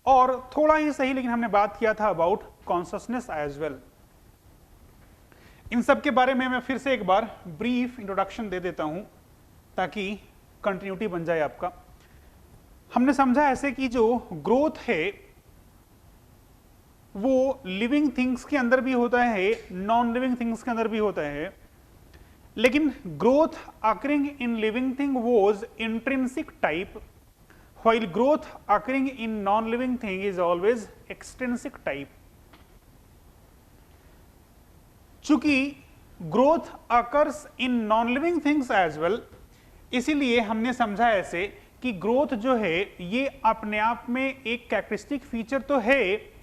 और थोड़ा ही सही लेकिन हमने बात किया था अबाउट कॉन्शसनेस एज वेल। इन सब के बारे में मैं फिर से एक बार ब्रीफ इंट्रोडक्शन दे देता हूं ताकि कंटिन्यूटी बन जाए आपका। हमने समझा ऐसे कि जो ग्रोथ है वो लिविंग थिंग्स के अंदर भी होता है, नॉन लिविंग थिंग्स के अंदर भी होता है, लेकिन growth occurring in living thing was intrinsic type, while growth occurring in non living thing is always extrinsic type. चूंकि growth occurs in non living things as well, इसीलिए हमने समझा ऐसे कि ग्रोथ जो है ये अपने आप में एक कैरेक्टरिस्टिक फीचर तो है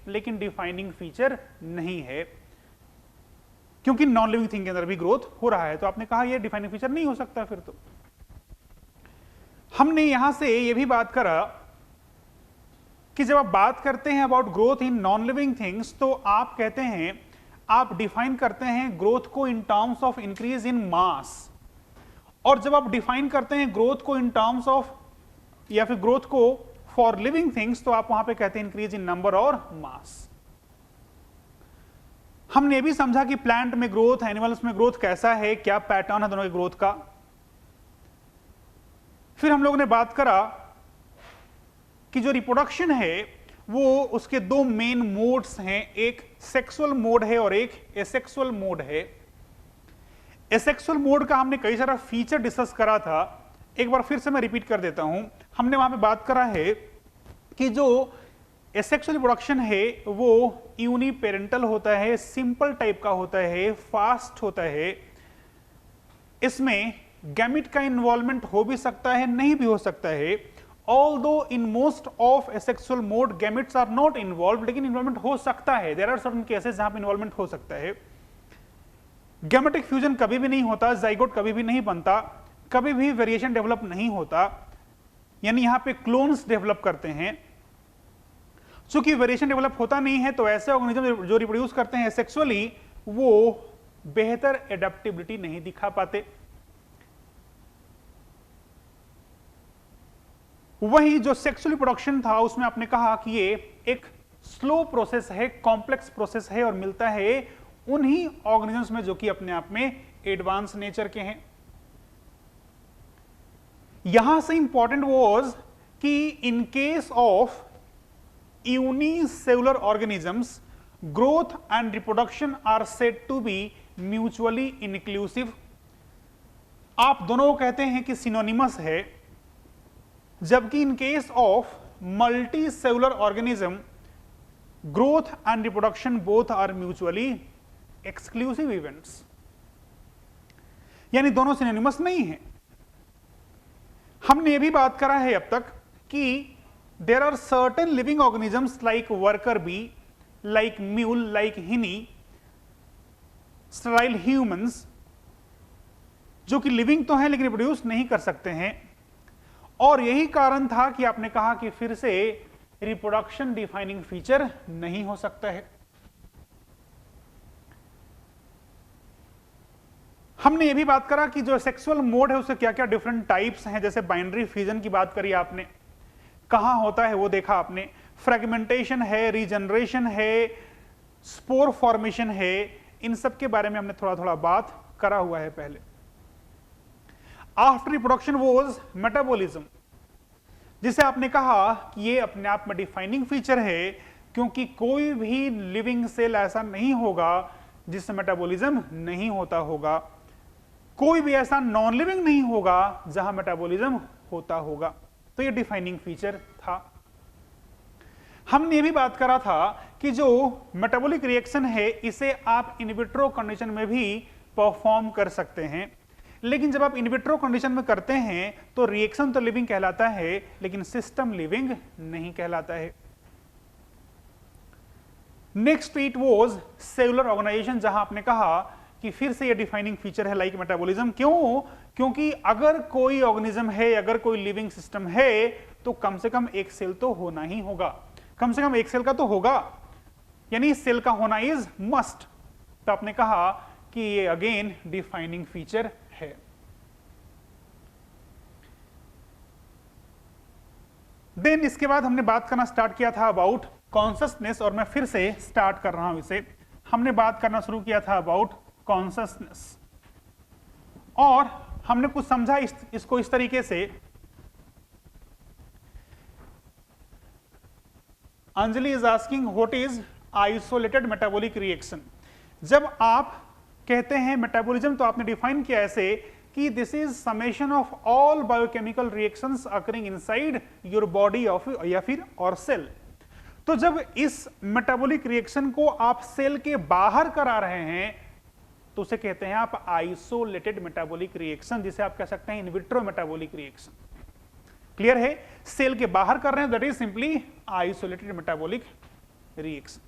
लेकिन डिफाइनिंग फीचर नहीं है, क्योंकि नॉन लिविंग थिंग के अंदर भी ग्रोथ हो रहा है। तो आपने कहा ये डिफाइनिंग फीचर नहीं हो सकता। फिर तो हमने यहां से ये भी बात करा कि जब आप बात करते हैं about growth in non living things, तो आप कहते हैं, आप डिफाइन करते हैं ग्रोथ को in terms of increase in mass, और जब आप डिफाइन करते हैं ग्रोथ को इन टर्म्स ऑफ या फिर ग्रोथ को फॉर लिविंग थिंग्स, तो आप वहां पे कहते हैं इंक्रीज इन नंबर और मास। हमने ये भी समझा कि प्लांट में ग्रोथ, एनिमल्स में ग्रोथ कैसा है, क्या पैटर्न है दोनों के ग्रोथ का। फिर हम लोगों ने बात करा कि जो रिप्रोडक्शन है वो उसके दो मेन मोड्स हैं, एक सेक्सुअल मोड है और एक एसेक्सुअल मोड है। एसेक्सुअल मोड का हमने कई सारा फीचर डिस्कस करा था, एक बार फिर से मैं रिपीट कर देता हूं। हमने वहां पे बात करा है कि जो एसेक्सुअल रिप्रोडक्शन है वो यूनिपेरेंटल होता है, सिंपल टाइप का होता है, फास्ट होता है। इसमें गैमिट का इन्वॉल्वमेंट हो भी सकता है, नहीं भी हो सकता है। Although in most of asexual mode gametes are not involved, लेकिन इन्वॉल्वमेंट हो सकता है। There are certain cases जहां पे इन्वॉल्वमेंट हो सकता है। गैमेटिक फ्यूजन कभी भी नहीं होता, जाइगोट कभी भी नहीं बनता, कभी भी वेरिएशन डेवलप नहीं होता, यानी यहां पे क्लोन्स डेवलप करते हैं। चूंकि वेरिएशन डेवलप होता नहीं है, तो ऐसे ऑर्गेनिज्म जो रिप्रोड्यूस करते हैं सेक्सुअली वो बेहतर एडेप्टेबिलिटी नहीं दिखा पाते। वही जो सेक्सुअल रिप्रोडक्शन था उसमें आपने कहा कि ये एक स्लो प्रोसेस है, कॉम्प्लेक्स प्रोसेस है, और मिलता है उन्हीं ऑर्गेनिजम्स में जो कि अपने आप में एडवांस नेचर के हैं। यहां से इंपॉर्टेंट वाज कि in case of unicellular organisms growth and reproduction are said to be mutually inclusive. आप दोनों कहते हैं कि सिनोनिमस है, जबकि in case of multi cellular organism growth and reproduction both are mutually exclusive events, यानी दोनों सिनोनिमस नहीं है। हमने यह भी बात करा है अब तक कि there are certain living organisms like worker bee, like mule, like hinny, sterile humans, जो कि लिविंग तो है लेकिन रिप्रोड्यूस नहीं कर सकते हैं। और यही कारण था कि आपने कहा कि फिर से रिप्रोडक्शन डिफाइनिंग फीचर नहीं हो सकता है। हमने यह भी बात करा कि जो सेक्सुअल मोड है उसके क्या क्या डिफरेंट टाइप्स हैं, जैसे बाइनरी फ्यूजन की बात करी आपने, कहां होता है वो देखा आपने, फ्रेगमेंटेशन है, रीजनरेशन है, स्पोर फॉर्मेशन है, इन सब के बारे में हमने थोड़ा थोड़ा बात करा हुआ है पहले। आफ्टर रिप्रोडक्शन वाज मेटाबॉलिज्म, जिसे आपने कहा कि ये अपने आप में डिफाइनिंग फीचर है, क्योंकि कोई भी लिविंग सेल ऐसा नहीं होगा जिससे मेटाबॉलिज्म नहीं होता होगा, कोई भी ऐसा नॉन लिविंग नहीं होगा जहां मेटाबॉलिज्म होता होगा। तो ये डिफाइनिंग फीचर था। हमने ये भी बात करा था कि जो मेटाबॉलिक रिएक्शन है इसे आप इन विट्रो कंडीशन में भी परफॉर्म कर सकते हैं, लेकिन जब आप इन विट्रो कंडीशन में करते हैं तो रिएक्शन तो लिविंग कहलाता है लेकिन सिस्टम लिविंग नहीं कहलाता है। Next it was cellular organisation, जहां आपने कहा कि फिर से ये डिफाइनिंग फीचर है लाइक मेटाबॉलिज्म। क्यों? क्योंकि अगर कोई ऑर्गेनिज्म है, अगर कोई लिविंग सिस्टम है, तो कम से कम एक सेल तो होना ही होगा, कम से कम एक सेल का तो होगा, यानी सेल का होना इज मस्ट। तो आपने कहा कि ये अगेन डिफाइनिंग फीचर है। देन इसके बाद हमने बात करना स्टार्ट किया था अबाउट कॉन्शसनेस, और मैं फिर से स्टार्ट कर रहा हूं इसे। हमने बात करना शुरू किया था अबाउट कॉन्शसनेस, और हमने कुछ समझा इसको इस तरीके से। Anjali is asking what is isolated metabolic reaction. जब आप कहते हैं मेटाबॉलिज्म तो आपने डिफाइन किया ऐसे कि this is summation of all biochemical reactions occurring inside your body of या फिर और सेल। तो जब इस मेटाबॉलिक रिएक्शन को आप सेल के बाहर करा रहे हैं तो उसे कहते हैं आप आइसोलेटेड मेटाबॉलिक रिएक्शन, जिसे आप कह सकते हैं इनविट्रो मेटाबॉलिक रिएक्शन। क्लियर है? सेल के बाहर कर रहे हैं that is simply isolated metabolic reaction.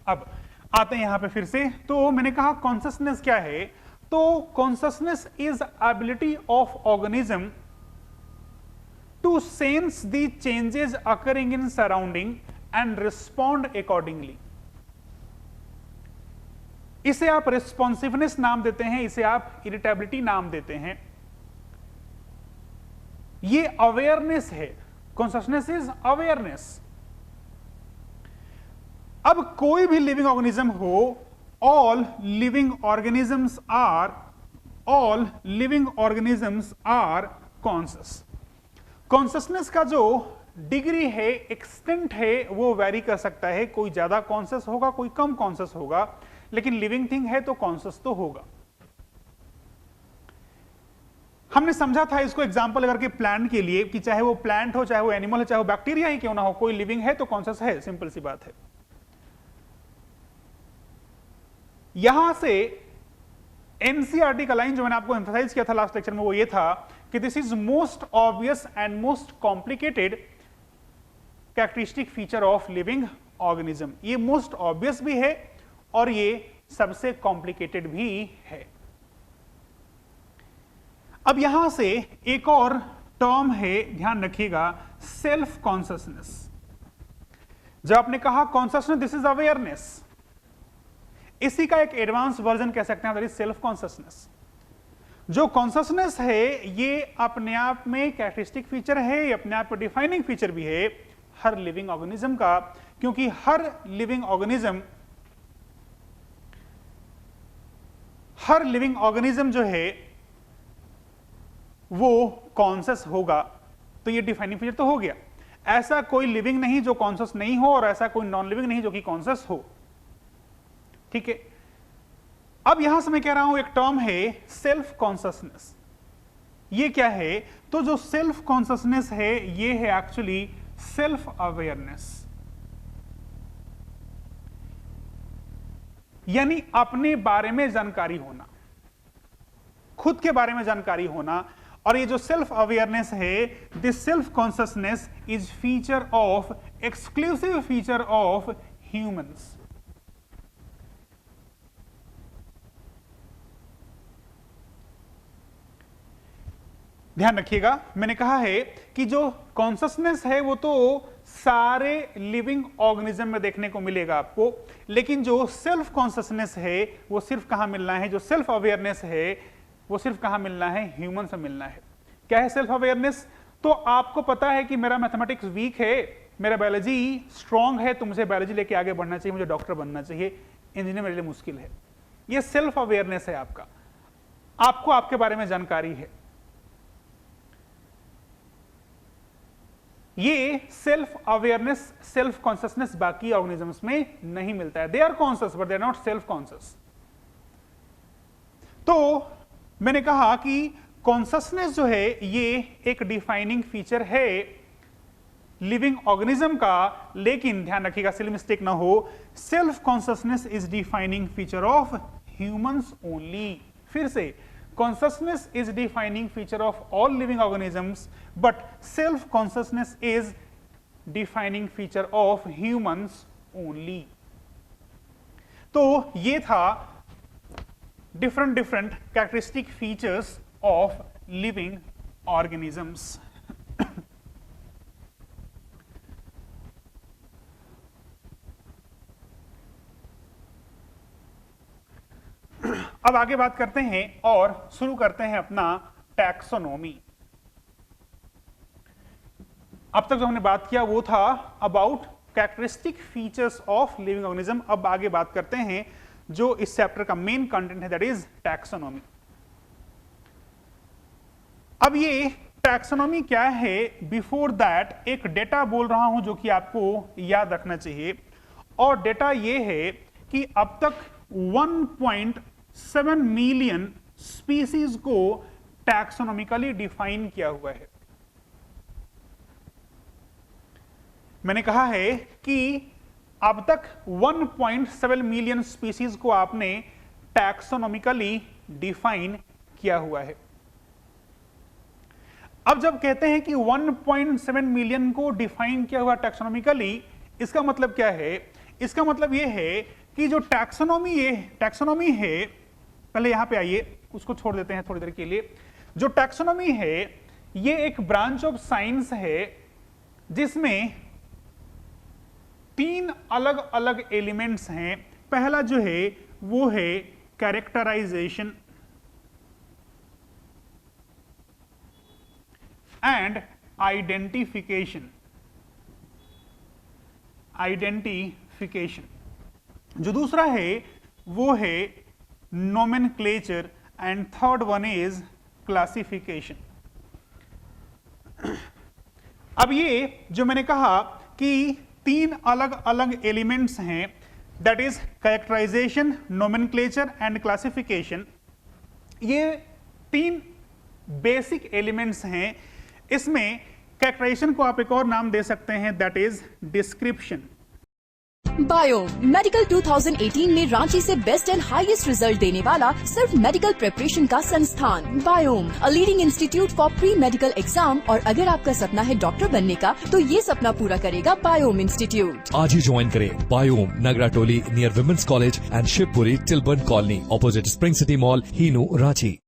अब आते हैं यहां पे फिर से, तो मैंने कहा कॉन्शसनेस क्या है, तो consciousness is ability of organism to sense the changes occurring in surrounding and respond accordingly. इसे आप रिस्पॉन्सिवनेस नाम देते हैं, इसे आप इरिटेबिलिटी नाम देते हैं। ये अवेयरनेस है, कॉन्शसनेस इज अवेयरनेस। अब कोई भी लिविंग ऑर्गेनिज्म हो, all living organisms are conscious. Consciousness का जो डिग्री है, एक्सटेंट है, वो वेरी कर सकता है। कोई ज्यादा कॉन्शस होगा, कोई कम कॉन्शस होगा, लेकिन लिविंग थिंग है तो कॉन्शस तो होगा। हमने समझा था इसको एग्जांपल लेकर के प्लांट के लिए कि चाहे वो प्लांट हो, चाहे वो एनिमल हो, चाहे वो बैक्टीरिया ही क्यों ना हो, कोई लिविंग है तो कॉन्शस है, सिंपल सी बात है। यहां से एनसीईआरटी का लाइन जो मैंने आपको एम्फसाइज किया था लास्ट लेक्चर में, वो ये था कि this is most obvious and most complicated characteristic feature of living organism. ये मोस्ट ऑब्वियस भी है और ये सबसे कॉम्प्लिकेटेड भी है। अब यहां से एक और टर्म है, ध्यान रखिएगा, सेल्फ कॉन्शसनेस। जब आपने कहा कॉन्शसनेस दिस इज अवेयरनेस, इसी का एक एडवांस वर्जन कह सकते हैं दैट इज सेल्फ कॉन्शसनेस। जो कॉन्शसनेस है ये अपने आप में कैरेक्टरिस्टिक फीचर है, ये अपने आप में डिफाइनिंग फीचर भी है हर लिविंग ऑर्गेनिज्म का, क्योंकि हर लिविंग ऑर्गेनिज्म जो है वो कॉन्शस होगा, तो ये डिफाइनिंग फीचर तो हो गया। ऐसा कोई लिविंग नहीं जो कॉन्शस नहीं हो और ऐसा कोई नॉन लिविंग नहीं जो कि कॉन्शस हो। ठीक है, अब यहां से मैं कह रहा हूं एक टर्म है सेल्फ कॉन्शसनेस। ये क्या है? तो जो सेल्फ कॉन्शसनेस है ये है एक्चुअली सेल्फ अवेयरनेस, यानी अपने बारे में जानकारी होना, खुद के बारे में जानकारी होना। और ये जो सेल्फ अवेयरनेस है, this self consciousness is feature of, exclusive feature of humans. ध्यान रखिएगा, मैंने कहा है कि जो कॉन्शसनेस है वो तो सारे लिविंग ऑर्गेनिज्म में देखने को मिलेगा आपको, लेकिन जो सेल्फ कॉन्शसनेस है वो सिर्फ कहां मिलना है, जो सेल्फ अवेयरनेस है वो सिर्फ कहां मिलना है, ह्यूमन से मिलना है। क्या है सेल्फ अवेयरनेस? तो आपको पता है कि मेरा मैथमेटिक्स वीक है, मेरा बायोलॉजी स्ट्रांग है, तो मुझे बायोलॉजी लेके आगे बढ़ना चाहिए, मुझे डॉक्टर बनना चाहिए, इंजीनियर मेरे लिए मुश्किल है। ये सेल्फ अवेयरनेस है आपका, आपको आपके बारे में जानकारी है। ये सेल्फ अवेयरनेस, सेल्फ कॉन्शसनेस बाकी ऑर्गेनिजम्स में नहीं मिलता है। They are conscious but they are not self conscious. तो मैंने कहा कि कॉन्शसनेस जो है ये एक डिफाइनिंग फीचर है लिविंग ऑर्गेनिज्म का, लेकिन ध्यान रखिएगा सिली मिस्टेक ना हो, self consciousness is defining feature of humans only. फिर से, consciousness is defining feature of all living organisms, but self consciousness is defining feature of humans only. तो ये था different characteristic features of living organisms. अब आगे बात करते हैं और शुरू करते हैं अपना टैक्सोनॉमी। अब तक जो हमने बात किया वो था about characteristic features of living organism. अब आगे बात करते हैं जो इस चैप्टर का मेन कंटेंट है, दैट इज टैक्सोनॉमी। अब ये टैक्सोनॉमी क्या है, बिफोर दैट एक डेटा बोल रहा हूं जो कि आपको याद रखना चाहिए। और डेटा ये है कि अब तक 1.7 मिलियन स्पीसीज को टैक्सोनॉमिकली डिफाइन किया हुआ है। मैंने कहा है कि अब तक 1.7 मिलियन स्पीसीज को आपने टैक्सोनॉमिकली डिफाइन किया हुआ है। अब जब कहते हैं कि 1.7 मिलियन को डिफाइन किया हुआ टैक्सोनॉमिकली, इसका मतलब क्या है? इसका मतलब यह है कि जो टैक्सोनॉमी है, पहले यहां पे आइए, उसको छोड़ देते हैं थोड़ी देर के लिए। जो टैक्सोनॉमी है ये एक ब्रांच ऑफ साइंस है जिसमें 3 अलग अलग एलिमेंट्स हैं। पहला जो है वो है कैरेक्टराइजेशन एंड आइडेंटिफिकेशन। जो दूसरा है वो है nomenclature and third one is classification. अब ये जो मैंने कहा कि 3 अलग अलग एलिमेंट्स हैं, that is characterisation, nomenclature and classification. ये 3 बेसिक एलिमेंट्स हैं। इसमें कैरेक्टराइजेशन को आप एक और नाम दे सकते हैं, that is description. Biome medical 2018 में रांची से बेस्ट एंड हाईएस्ट रिजल्ट देने वाला सिर्फ मेडिकल प्रिपरेशन का संस्थान biome, a leading institute for pre medical exam. और अगर आपका सपना है डॉक्टर बनने का, तो ये सपना पूरा करेगा बायोम इंस्टीट्यूट। आज ही ज्वाइन करें Biome, Nagra Toli near women's college and Shivpuri Tilburn colony, opposite Spring City mall, Hinoo, Ranchi.